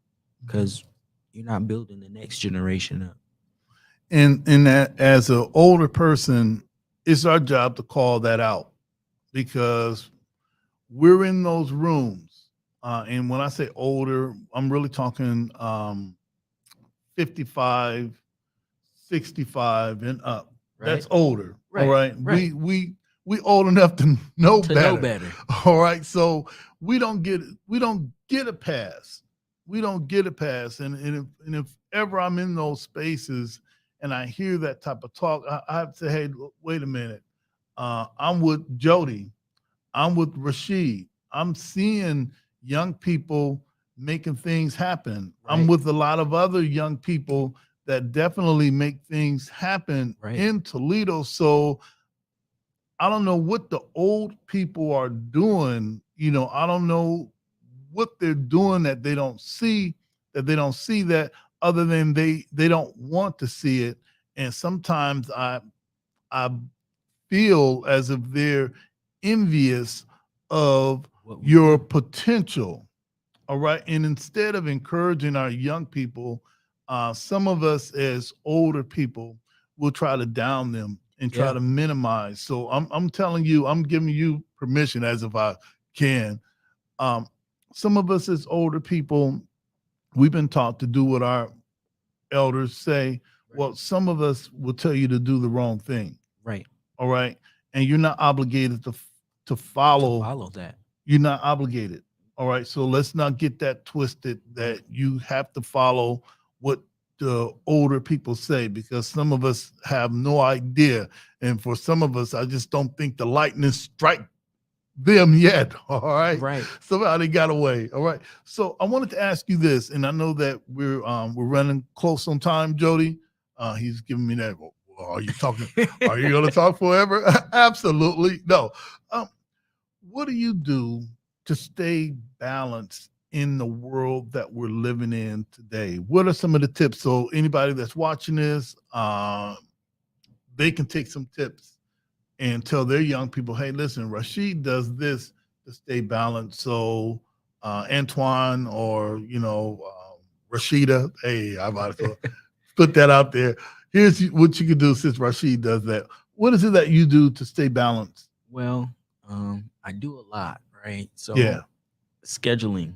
because you're not building the next generation up. And that, as an older person, it's our job to call that out, because we're in those rooms. And when I say older, I'm really talking 55, 65 and up. Right. That's older. Right. All right. Right. we old enough to know To better. know better. All right. So we don't get a pass. We don't get a pass. And if ever I'm in those spaces and I hear that type of talk, I have to say, hey, wait a minute. I'm with Jody. I'm with Rashid. I'm seeing young people making things happen. Right. I'm with a lot of other young people that definitely make things happen in Toledo. So I don't know what the old people are doing. I don't know what they're doing that they don't see, that other than they don't want to see it. And sometimes I feel as if they're envious of your potential. All right. And instead of encouraging our young people, some of us as older people will try to down them and try Yeah. to minimize. So I'm telling you, I'm giving you permission as if I can. Some of us as older people, we've been taught to do what our elders say. Well, some of us will tell you to do the wrong thing. Right. All right. And you're not obligated to follow that. You're not obligated. All right. So let's not get that twisted that you have to follow what the older people say, because some of us have no idea. And for some of us, I just don't think the lightning strike them yet. All right. Right. Somehow they got away. All right. So I wanted to ask you this, and I know that we're running close on time, Jody. He's giving me that. Well, are you talking? Are you going to talk forever? Absolutely. No. What do you do to stay balanced in the world that we're living in today? What are some of the tips? So anybody that's watching this, they can take some tips and tell their young people, hey, listen, Rashid does this to stay balanced. So Antoine or, Rashida, hey, I'm about to put that out there. Here's what you can do since Rashid does that. What is it that you do to stay balanced? Well, I do a lot, right? So Yeah. scheduling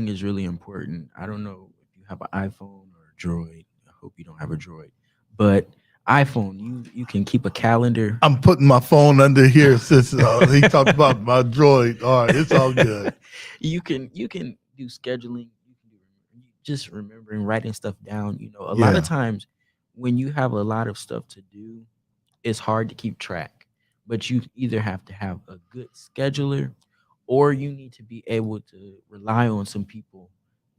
is really important. I don't know if you have an iPhone or a Droid. I hope you don't have a Droid, but iPhone, you can keep a calendar. I'm putting my phone under here since he talked about my Droid. All right, it's all good. You can do scheduling. You can do just remembering, writing stuff down. A lot of times when you have a lot of stuff to do, it's hard to keep track. But you either have to have a good scheduler, or you need to be able to rely on some people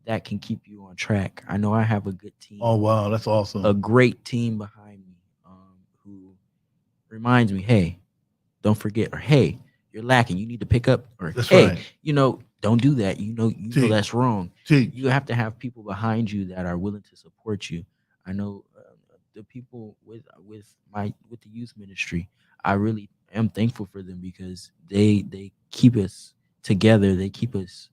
that can keep you on track. I know I have a good team. Oh, wow. That's awesome. A great team behind me who reminds me, hey, don't forget, or hey, you're lacking. You need to pick up, or That's hey, right. Don't do that. You know that's wrong. Teach. You have to have people behind you that are willing to support you. I know the people with the youth ministry, I really am thankful for them, because they keep us together. They keep us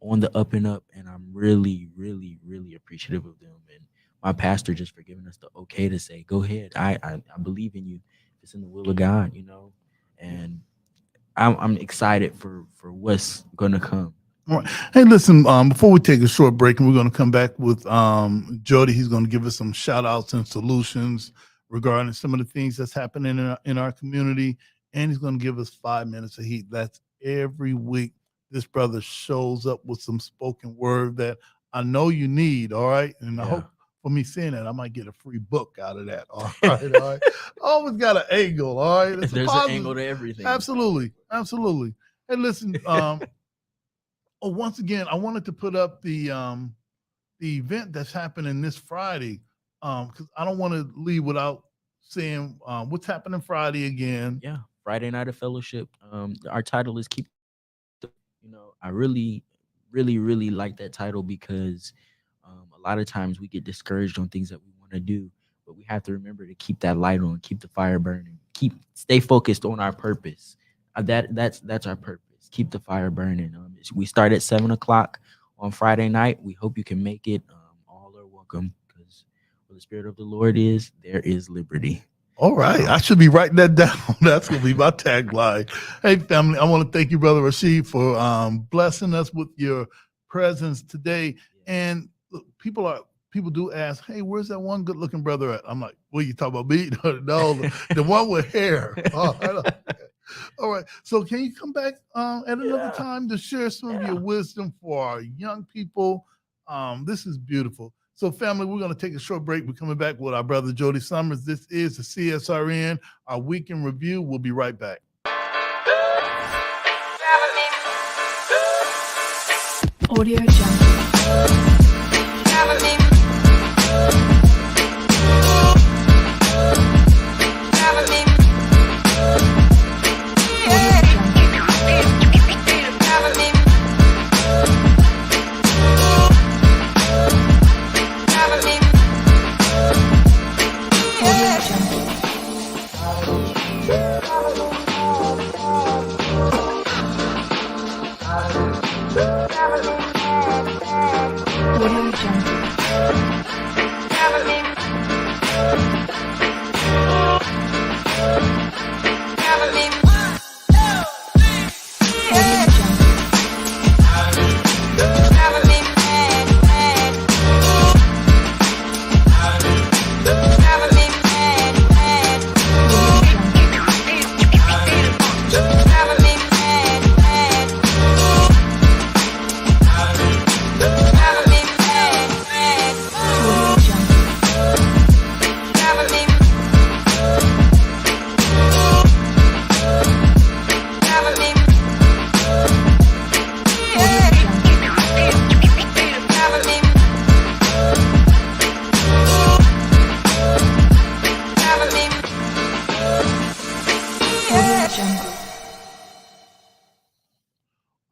on the up and up, and I'm really, really, really appreciative of them. And my pastor just for giving us the okay to say, go ahead. I believe in you. If it's in the will of God, and I'm excited for what's gonna come. All right. Hey, listen, before we take a short break, and we're going to come back with Jody. He's going to give us some shout outs and solutions regarding some of the things that's happening in our community. And he's going to give us 5 minutes of heat. That's every week. This brother shows up with some spoken word that I know you need. All right. And I hope for me saying that, I might get a free book out of that. All right. All right. Always got an angle. All right. There's an angle to everything. Absolutely. Absolutely. Hey, listen, once again, I wanted to put up the event that's happening this Friday, because I don't want to leave without saying what's happening Friday again. Yeah, Friday Night of Fellowship. Our title is Keep. I really, really, really like that title, because a lot of times we get discouraged on things that we want to do, but we have to remember to keep that light on, keep the fire burning, stay focused on our purpose. That's our purpose. Keep the fire burning. We start at 7:00 on Friday night. We hope you can make it. All are welcome, because where the Spirit of the Lord is, there is liberty. All right. I should be writing that down. That's going to be my tagline. Hey, family, I want to thank you, Brother Rashid, for blessing us with your presence today. And look, people do ask, hey, where's that one good-looking brother at? I'm like, what, you talking about me? No, the one with hair. Oh, All right. So can you come back at another time to share some of your wisdom for our young people? This is beautiful. So, family, we're going to take a short break. We're coming back with our brother Jody Summers. This is the CSRN, our weekend review. We'll be right back. Audio Jungle.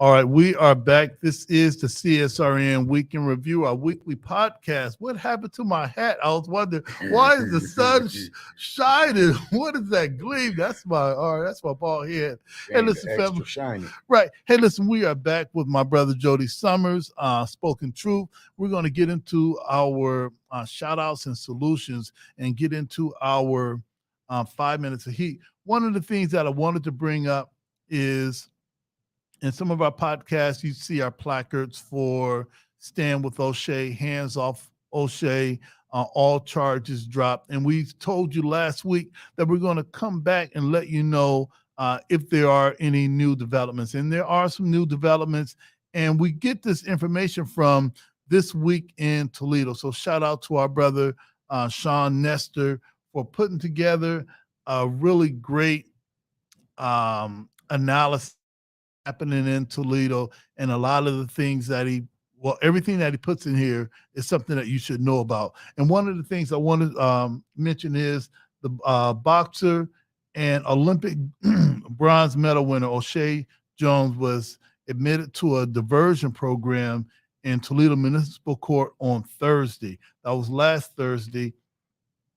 All right, we are back. This is the CSRN Weekend Review, our weekly podcast. What happened to my hat? I was wondering, why is the sun shining? What is that gleam? That's my bald head. Hey, listen, family. Shiny. Right. Hey, listen, we are back with my brother Jody Summers, Spoken Truth. We're going to get into our shout outs and solutions and get into our 5 minutes of heat. One of the things that I wanted to bring up is, in some of our podcasts, you see our placards for Stand with O'Shea, Hands Off O'Shea, all charges dropped. And we told you last week that we're going to come back and let you know if there are any new developments. And there are some new developments. And we get this information from This Week in Toledo. So shout out to our brother, Sean Nestor, for putting together a really great analysis happening in Toledo, and a lot of the things that everything that he puts in here is something that you should know about. And one of the things I want to mention is the boxer and Olympic bronze medal winner O'Shea Jones was admitted to a diversion program in Toledo Municipal Court on Thursday. That was last Thursday,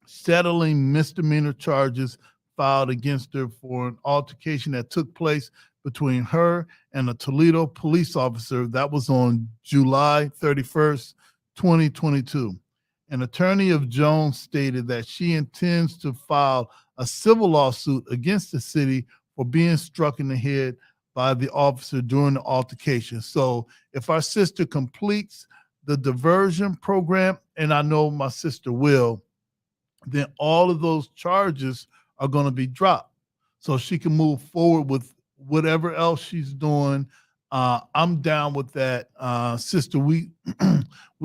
settling misdemeanor charges filed against her for an altercation that took place between her and a Toledo police officer. That was on July 31st, 2022. An attorney of Jones stated that she intends to file a civil lawsuit against the city for being struck in the head by the officer during the altercation. So if our sister completes the diversion program, and I know my sister will, then all of those charges are going to be dropped. So she can move forward with whatever else she's doing. I'm down with that. Sister, we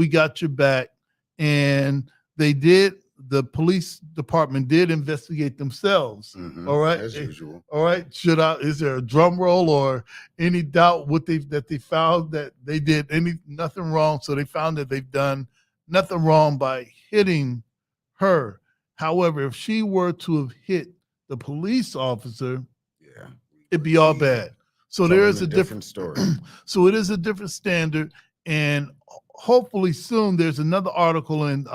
got your back. And the police department did investigate themselves. All right. As usual. All right. Is there a drum roll or any doubt that they found that they did nothing wrong? So they found that they've done nothing wrong by hitting her. However, if she were to have hit the police officer, it'd be all bad. So there is a different story. So it is a different standard, and hopefully soon there's another article in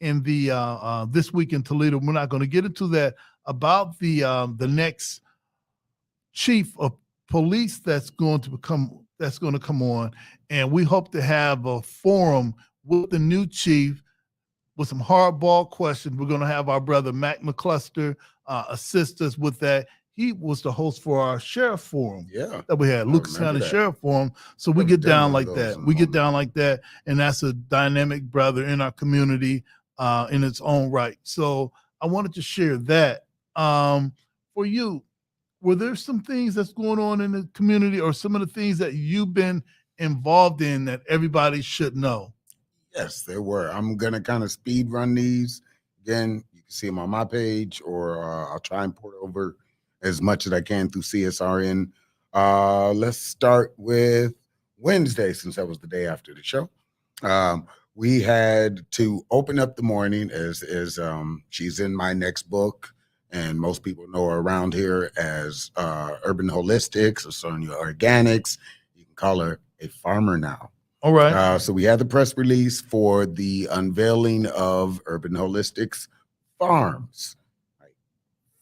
the This Week in Toledo. We're not going to get into that, about the next chief of police that's going to come on, and we hope to have a forum with the new chief with some hardball questions. We're going to have our brother Mac McCluster assist us with that. He was the host for our sheriff forum that we had, Lucas County Sheriff Forum. So we get down like that. We get down like that, and that's a dynamic brother in our community in its own right. So I wanted to share that. For you, were there some things that's going on in the community, or some of the things that you've been involved in that everybody should know? Yes, there were. I'm gonna kind of speed run these. Again, you can see them on my page, or I'll try and port over as much as I can through CSRN. Let's start with Wednesday, since that was the day after the show. We had to open up the morning as she's in my next book, and most people know her around here as Urban Holistics or Sonia Organics. You can call her a farmer now. All right. So we had the press release for the unveiling of Urban Holistics Farms.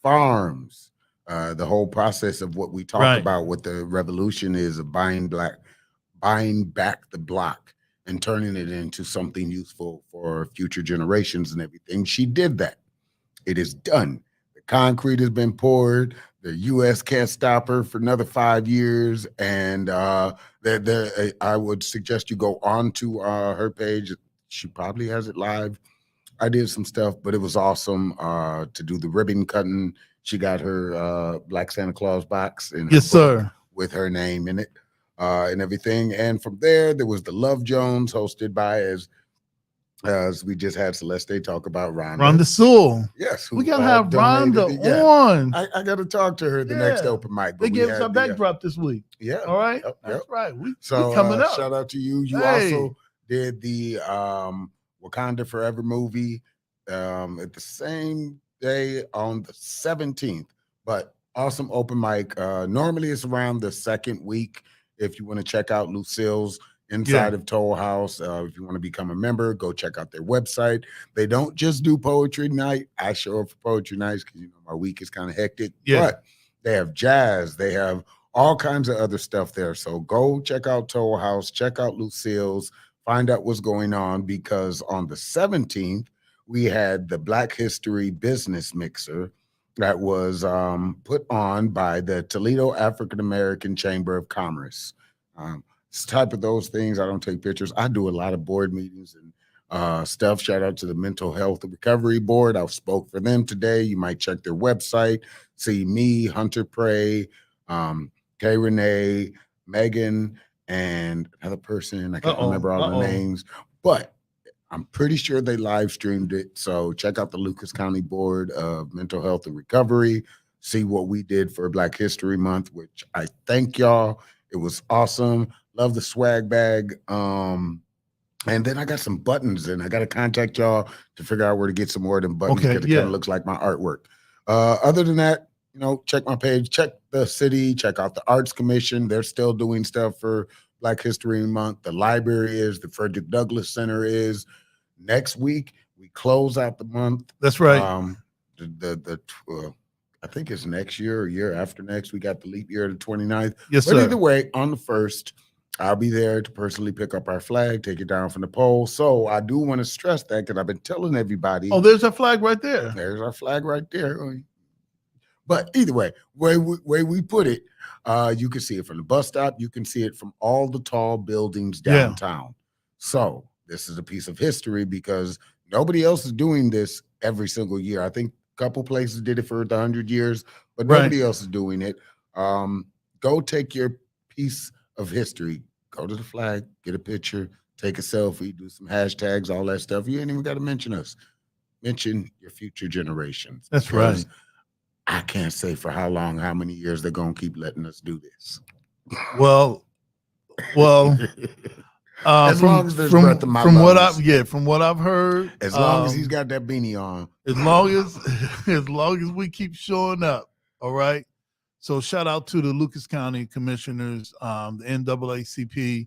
Farms. The whole process of what we talked about, what the revolution is of buying back the block and turning it into something useful for future generations and everything. She did that. It is done. The concrete has been poured. The U.S. can't stop her for another 5 years. And I would suggest you go on to her page. She probably has it live. I did some stuff, but it was awesome to do the ribbon cutting. She got her Black Santa Claus box in her Yes, sir, with her name in it and everything. And from there was the Love Jones, hosted by, as we just had Celeste talk about, Rhonda Sewell. Yes, we gotta have Rhonda on. I got to talk to her the next open mic. They gave us our backdrop this week. Yeah. All right. Yep. That's right. We So coming up. shout out to you. You also did the Wakanda Forever movie at the same day on the 17th. But awesome open mic. Normally it's around the second week. If you want to check out Lucille's inside of Toll House, if you want to become a member, go check out their website. They don't just do poetry night. I show up for poetry nights because my week is kind of hectic. But they have jazz. They have all kinds of other stuff there. So go check out Toll House, check out Lucille's, find out what's going on, because on the 17th, we had the Black History Business Mixer that was put on by the Toledo African American Chamber of Commerce. It's type of those things. I don't take pictures. I do a lot of board meetings and stuff. Shout out to the Mental Health Recovery Board. I spoke for them today. You might check their website, see me, Hunter Prey, Kay Renee, Megan, and another person. I can't remember all the names, but I'm pretty sure they live streamed it. So check out the Lucas County Board of Mental Health and Recovery. See what we did for Black History Month, which I thank y'all. It was awesome. Love the swag bag. And then I got some buttons, and I got to contact y'all to figure out where to get some more of them buttons, because it kind of looks like my artwork. Other than that, check my page, check the city, check out the Arts Commission. They're still doing stuff for Black History Month. The library is, the Frederick Douglass Center is. Next week, we close out the month. That's right. I think it's next year or year after next. We got the leap year, the 29th. Yes, but sir. Either way, on the 1st, I'll be there to personally pick up our flag, take it down from the pole. So I do want to stress that, because I've been telling everybody. Oh, there's our flag right there. There's our flag right there. But either way, way we put it, you can see it from the bus stop. You can see it from all the tall buildings downtown. So this is a piece of history, because nobody else is doing this every single year. I think a couple places did it for the 100 years, but nobody else is doing it. Go take your piece of history, go to the flag, get a picture, take a selfie, do some hashtags, all that stuff. You ain't even got to mention us. Mention your future generations. That's right. I can't say for how long, how many years they're going to keep letting us do this. Well, as long as there's breath in my lungs. From what I've heard, as long as he's got that beanie on, as long as we keep showing up, all right. So shout out to the Lucas County Commissioners, the NAACP,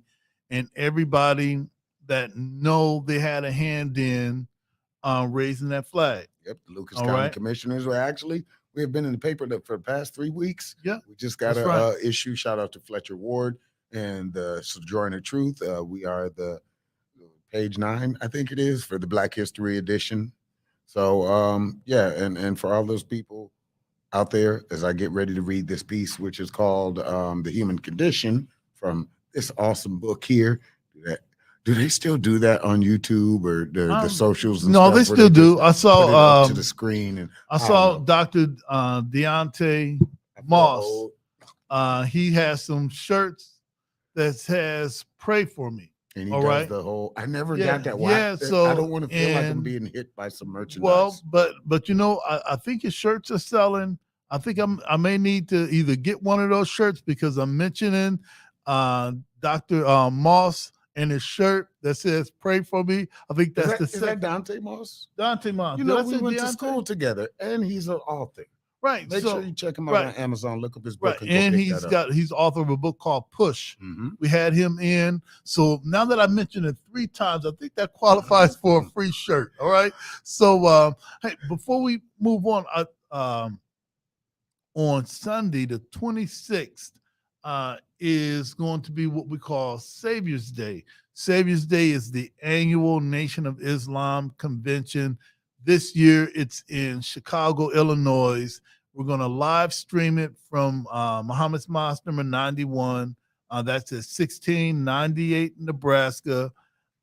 and everybody that know they had a hand in raising that flag. Yep, the Lucas County Commissioners were actually. We have been in the paper for the past 3 weeks. Yeah, we just got an issue. Shout out to Fletcher Ward and the Sojourner Truth. We are the page 9, I think it is, for the Black History edition. So and for all those people out there, as I get ready to read this piece, which is called The Human Condition, from this awesome book here. Do they still do that on YouTube or the socials? And no, stuff, they still do. I saw to the screen, and I saw Dr. Deontay Moss. He has some shirts that says "Pray for me." And he all does right. the whole. I never Yeah, got that. yeah. So I don't want to feel like I'm and- being hit by some merchandise. Well, but you know, I think his shirts are selling. I think I may need to either get one of those shirts because I'm mentioning Dr. Moss and his shirt that says "Pray for me." I think that's is that Dante Moss? Dante Moss. You Did know, I we say went to Deontay? school together, and he's an author. Right. Make so, sure you check him out on Amazon. Look up his book, Right. and And go he's author of a book called Push. Mm-hmm. We had him in. So now that I mentioned it 3 times, I think that qualifies for a free shirt. All right. So hey, before we move on, on Sunday, the 26th, is going to be what we call Savior's Day. Savior's Day is the annual Nation of Islam convention. This year, it's in Chicago, Illinois. We're going to live stream it from Muhammad's Mosque number 91. That's at 1698 Nebraska.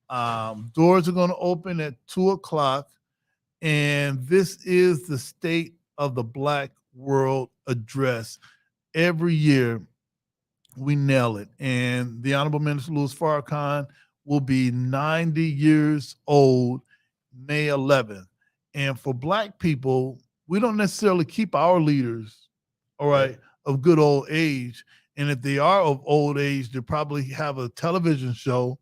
Doors are going to open at 2:00. And this is the State of the Black World address. Every year, we nail it. And the Honorable Minister Louis Farrakhan will be 90 years old May 11th. And for Black people, we don't necessarily keep our leaders, all right, of good old age. And if they are of old age, they probably have a television show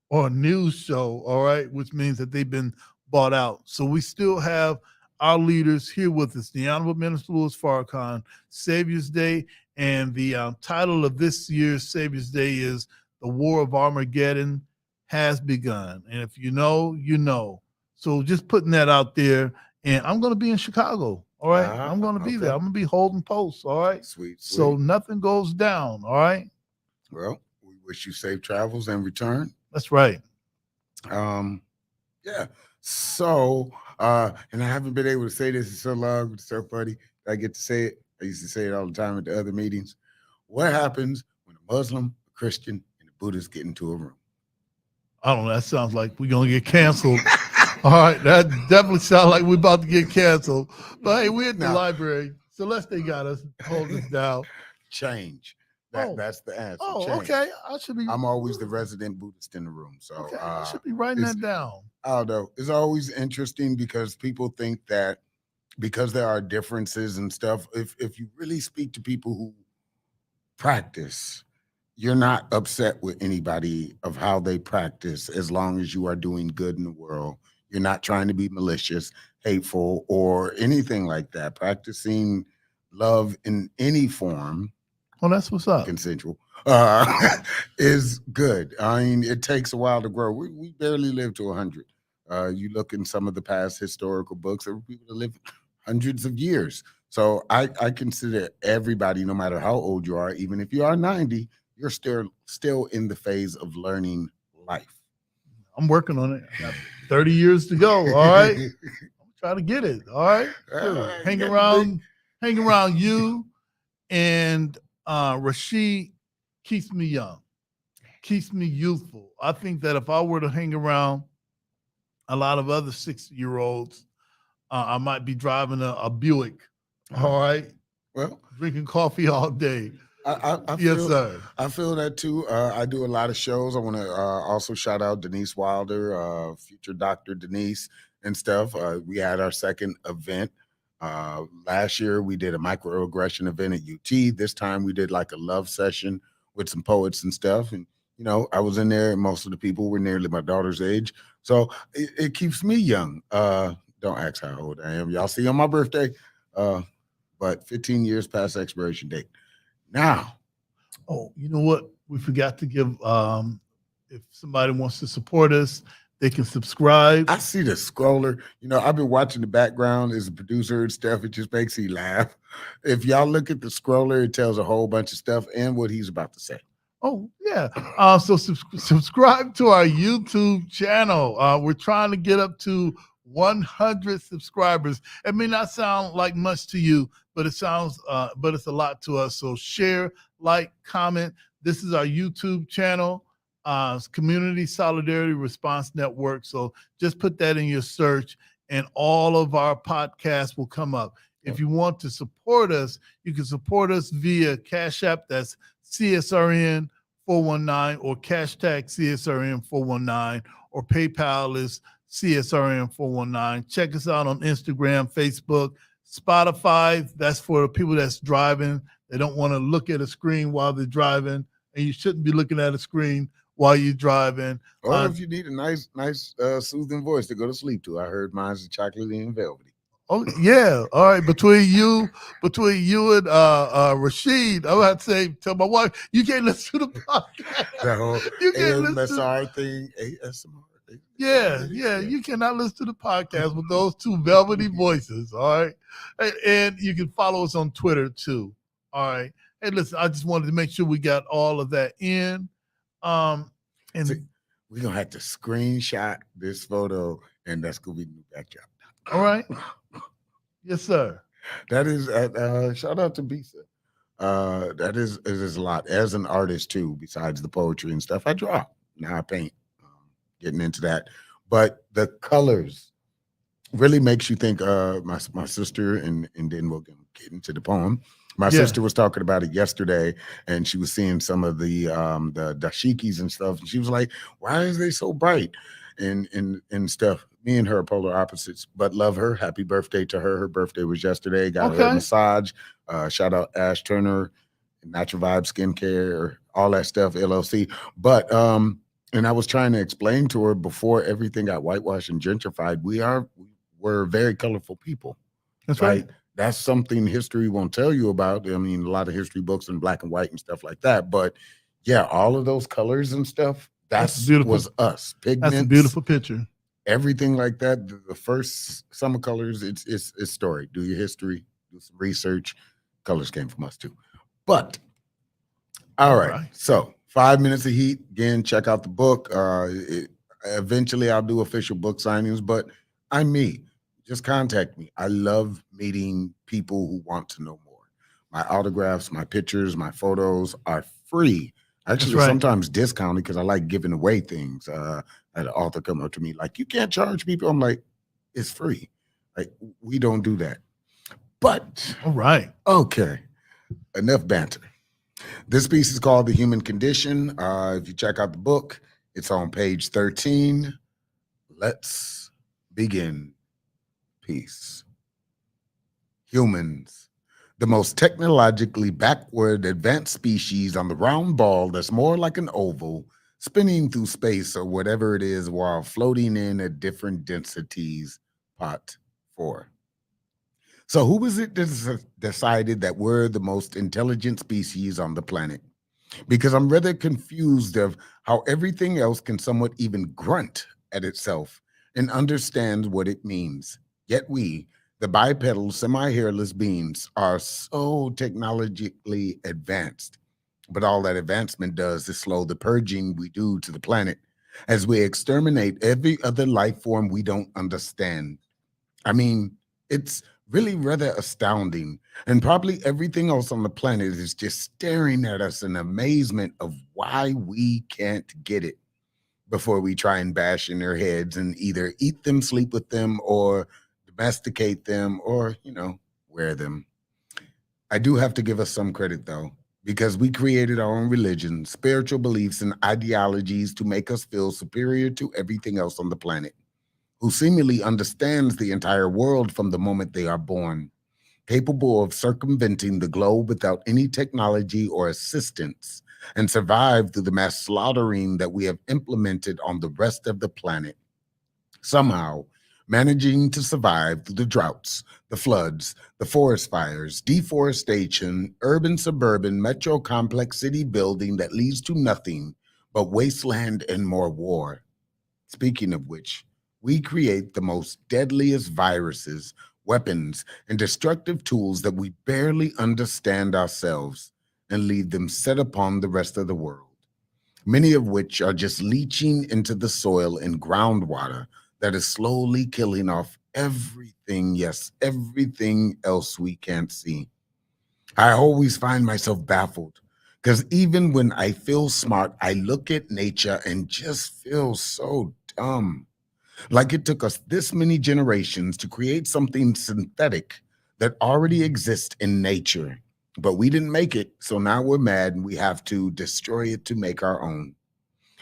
or a news show, all right, which means that they've been bought out. So we still have our leaders here with us, the Honorable Minister Louis Farrakhan, Savior's Day. And the title of this year's Savior's Day is The War of Armageddon Has Begun. And if you know, you know. So just putting that out there. And I'm going to be in Chicago. All right. I'm going to be there. I'm going to be holding posts. All right. Sweet. So nothing goes down. All right. Well, we wish you safe travels and return. That's right. Yeah. So, and I haven't been able to say this in so long. It's so funny. I get to say it. I used to say it all the time at the other meetings. What happens when a Muslim, a Christian, and a Buddhist get into a room? I don't know. That sounds like we're going to get canceled. All right. That definitely sounds like we're about to get canceled. But hey, we're at the library. Celeste got us, hold us down. Change. That's the answer. Oh, Change. okay. I should be. I'm always the resident Buddhist in the room. So Okay, I should be writing that down. I don't know. It's always interesting because people think that because there are differences and stuff, if you really speak to people who practice, you're not upset with anybody of how they practice as long as you are doing good in the world. You're not trying to be malicious, hateful, or anything like that. Practicing love in any form. Well, that's what's up. Consensual is good. I mean, it takes a while to grow. We barely live to 100. You look in some of the past historical books, there were people that lived hundreds of years. So I consider everybody, no matter how old you are, even if you are 90, you're still in the phase of learning life. I'm working on it. I got 30 years to go. All right. I'm trying to get it. All right. Hang around you and Rashid keeps me young, keeps me youthful. I think that if I were to hang around a lot of other 60-year-olds, I might be driving a Buick. All right. Well, drinking coffee all day. Yes, sir. I feel that too. I do a lot of shows. I want to also shout out Denise Wilder, future Dr. Denise and stuff. We had our second event. Last year we did a microaggression event at UT. This time we did like a love session with some poets and stuff. And, you know, I was in there and most of the people were nearly my daughter's age. So it keeps me young. Don't ask how old I am. Y'all see on my birthday, but 15 years past expiration date. Now. Oh, you know what? We forgot to give, if somebody wants to support us, they can subscribe. I see the scroller. You know, I've been watching the background as a producer and stuff. It just makes me laugh. If y'all look at the scroller, it tells a whole bunch of stuff and what he's about to say. Oh, yeah. So subscribe to our YouTube channel. We're trying to get up to 100 subscribers. It may not sound like much to you, but it sounds, but it's a lot to us. So share, like, comment. This is our YouTube channel. Community Solidarity Response Network. So just put that in your search and all of our podcasts will come up. If you want to support us, you can support us via Cash App. That's CSRN 419 or hashtag CSRN 419, or PayPal is CSRN 419. Check us out on Instagram, Facebook, Spotify. That's for the people that's driving. They don't want to look at a screen while they're driving, and you shouldn't be looking at a screen while you're driving. Or if you need a nice, soothing voice to go to sleep to. I heard mine's chocolatey and velvety. Oh yeah, all right. Between you and Rashid, I'm about to say, tell my wife, you can't listen to the podcast. The whole You can't listen to ASMR thing, ASMR. Yeah, you cannot listen to the podcast with those two velvety voices. All right, and you can follow us on Twitter too. All right. Hey, listen, I just wanted to make sure we got all of that in. And see, we're gonna have to screenshot this photo, and that's gonna be the new backdrop. All right. Yes, sir. That is shout out to Bisa. That is a lot. As an artist too, besides the poetry and stuff, I draw. Now I paint. Getting into that. But the colors really makes you think my sister, and then we'll get into the poem. My sister was talking about it yesterday, and she was seeing some of the dashikis and stuff, and she was like, why is they so bright and stuff? Me and her are polar opposites, but love her. Happy birthday to her. Her birthday was yesterday. Got her a massage. Shout out Ash Turner, Natural Vibe Skincare, all that stuff, LLC. But and I was trying to explain to her before everything got whitewashed and gentrified, we're very colorful people. That's right. That's something history won't tell you about. I mean, a lot of history books in black and white and stuff like that. But yeah, all of those colors and stuff, that's beautiful. Was us. Pigments, that's a beautiful picture. Everything like that. The first summer colors, it's story. Do your history, do some research. Colors came from us too. But all right. So 5 minutes of heat. Again, check out the book. Eventually I'll do official book signings, but I'm me. Just contact me. I love meeting people who want to know more. My autographs, my pictures, my photos are free. Actually, sometimes discounted because I like giving away things. I had an author come up to me like, you can't charge people. I'm like, it's free. Like, we don't do that. But all right. Okay. Enough banter. This piece is called The Human Condition. If you check out the book, it's on page 13. Let's begin. Peace. Humans, the most technologically backward advanced species on the round ball that's more like an oval, spinning through space or whatever it is while floating in at different densities. Part 4. So who was it that decided that we're the most intelligent species on the planet? Because I'm rather confused of how everything else can somewhat even grunt at itself and understand what it means. Yet we, the bipedal, semi-hairless beings, are so technologically advanced. But all that advancement does is slow the purging we do to the planet as we exterminate every other life form we don't understand. I mean, it's really rather astounding. And probably everything else on the planet is just staring at us in amazement of why we can't get it before we try and bash in their heads and either eat them, sleep with them, or domesticate them, or, wear them. I do have to give us some credit, though, because we created our own religion, spiritual beliefs, and ideologies to make us feel superior to everything else on the planet, who seemingly understands the entire world from the moment they are born, capable of circumventing the globe without any technology or assistance, and survive through the mass slaughtering that we have implemented on the rest of the planet. Somehow, managing to survive through the droughts, the floods, the forest fires, deforestation, urban, suburban, metro complex city building that leads to nothing but wasteland and more war. Speaking of which, we create the most deadliest viruses, weapons, and destructive tools that we barely understand ourselves and leave them set upon the rest of the world, many of which are just leaching into the soil and groundwater that is slowly killing off everything, yes, everything else we can't see. I always find myself baffled because even when I feel smart, I look at nature and just feel so dumb. Like it took us this many generations to create something synthetic that already exist in nature, but we didn't make it. So now we're mad and we have to destroy it to make our own.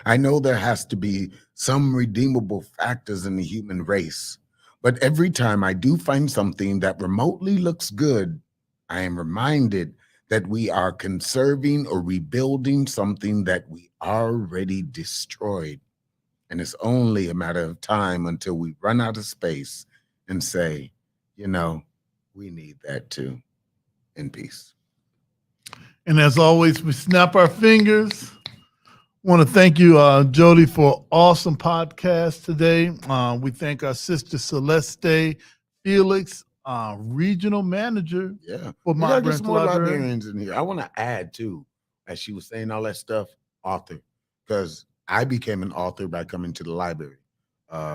I know there has to be some redeemable factors in the human race, but every time I do find something that remotely looks good, I am reminded that we are conserving or rebuilding something that we already destroyed. And it's only a matter of time until we run out of space and say, you know, we need that too. In peace. And as always, we snap our fingers. Want to thank you, Jody, for awesome podcast today. We thank our sister Celeste Felix, regional manager. Yeah, for we Mott gotta get Branch some more Library. librarians in here. I want to add too, as she was saying all that stuff, author, because I became an author by coming to the library,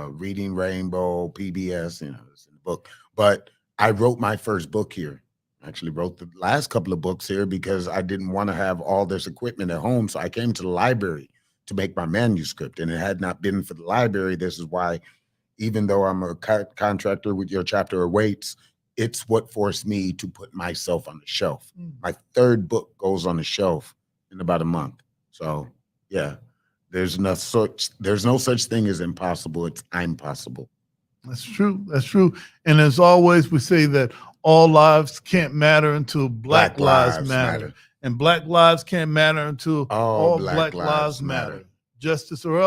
reading Rainbow, PBS, you know, it's in the book. But I wrote my first book here. I actually wrote the last couple of books here because I didn't want to have all this equipment at home. So I came to the library to make my manuscript. And it had not been for the library. This is why, even though I'm a contractor with Your Chapter Awaits, it's what forced me to put myself on the shelf. My third book goes on the shelf in about a month. So yeah, there's no such thing as impossible. It's I'm possible. That's true. That's true. And as always, we say that all lives can't matter until Black lives matter. And Black lives can't matter until all Black lives matter. Justice or else.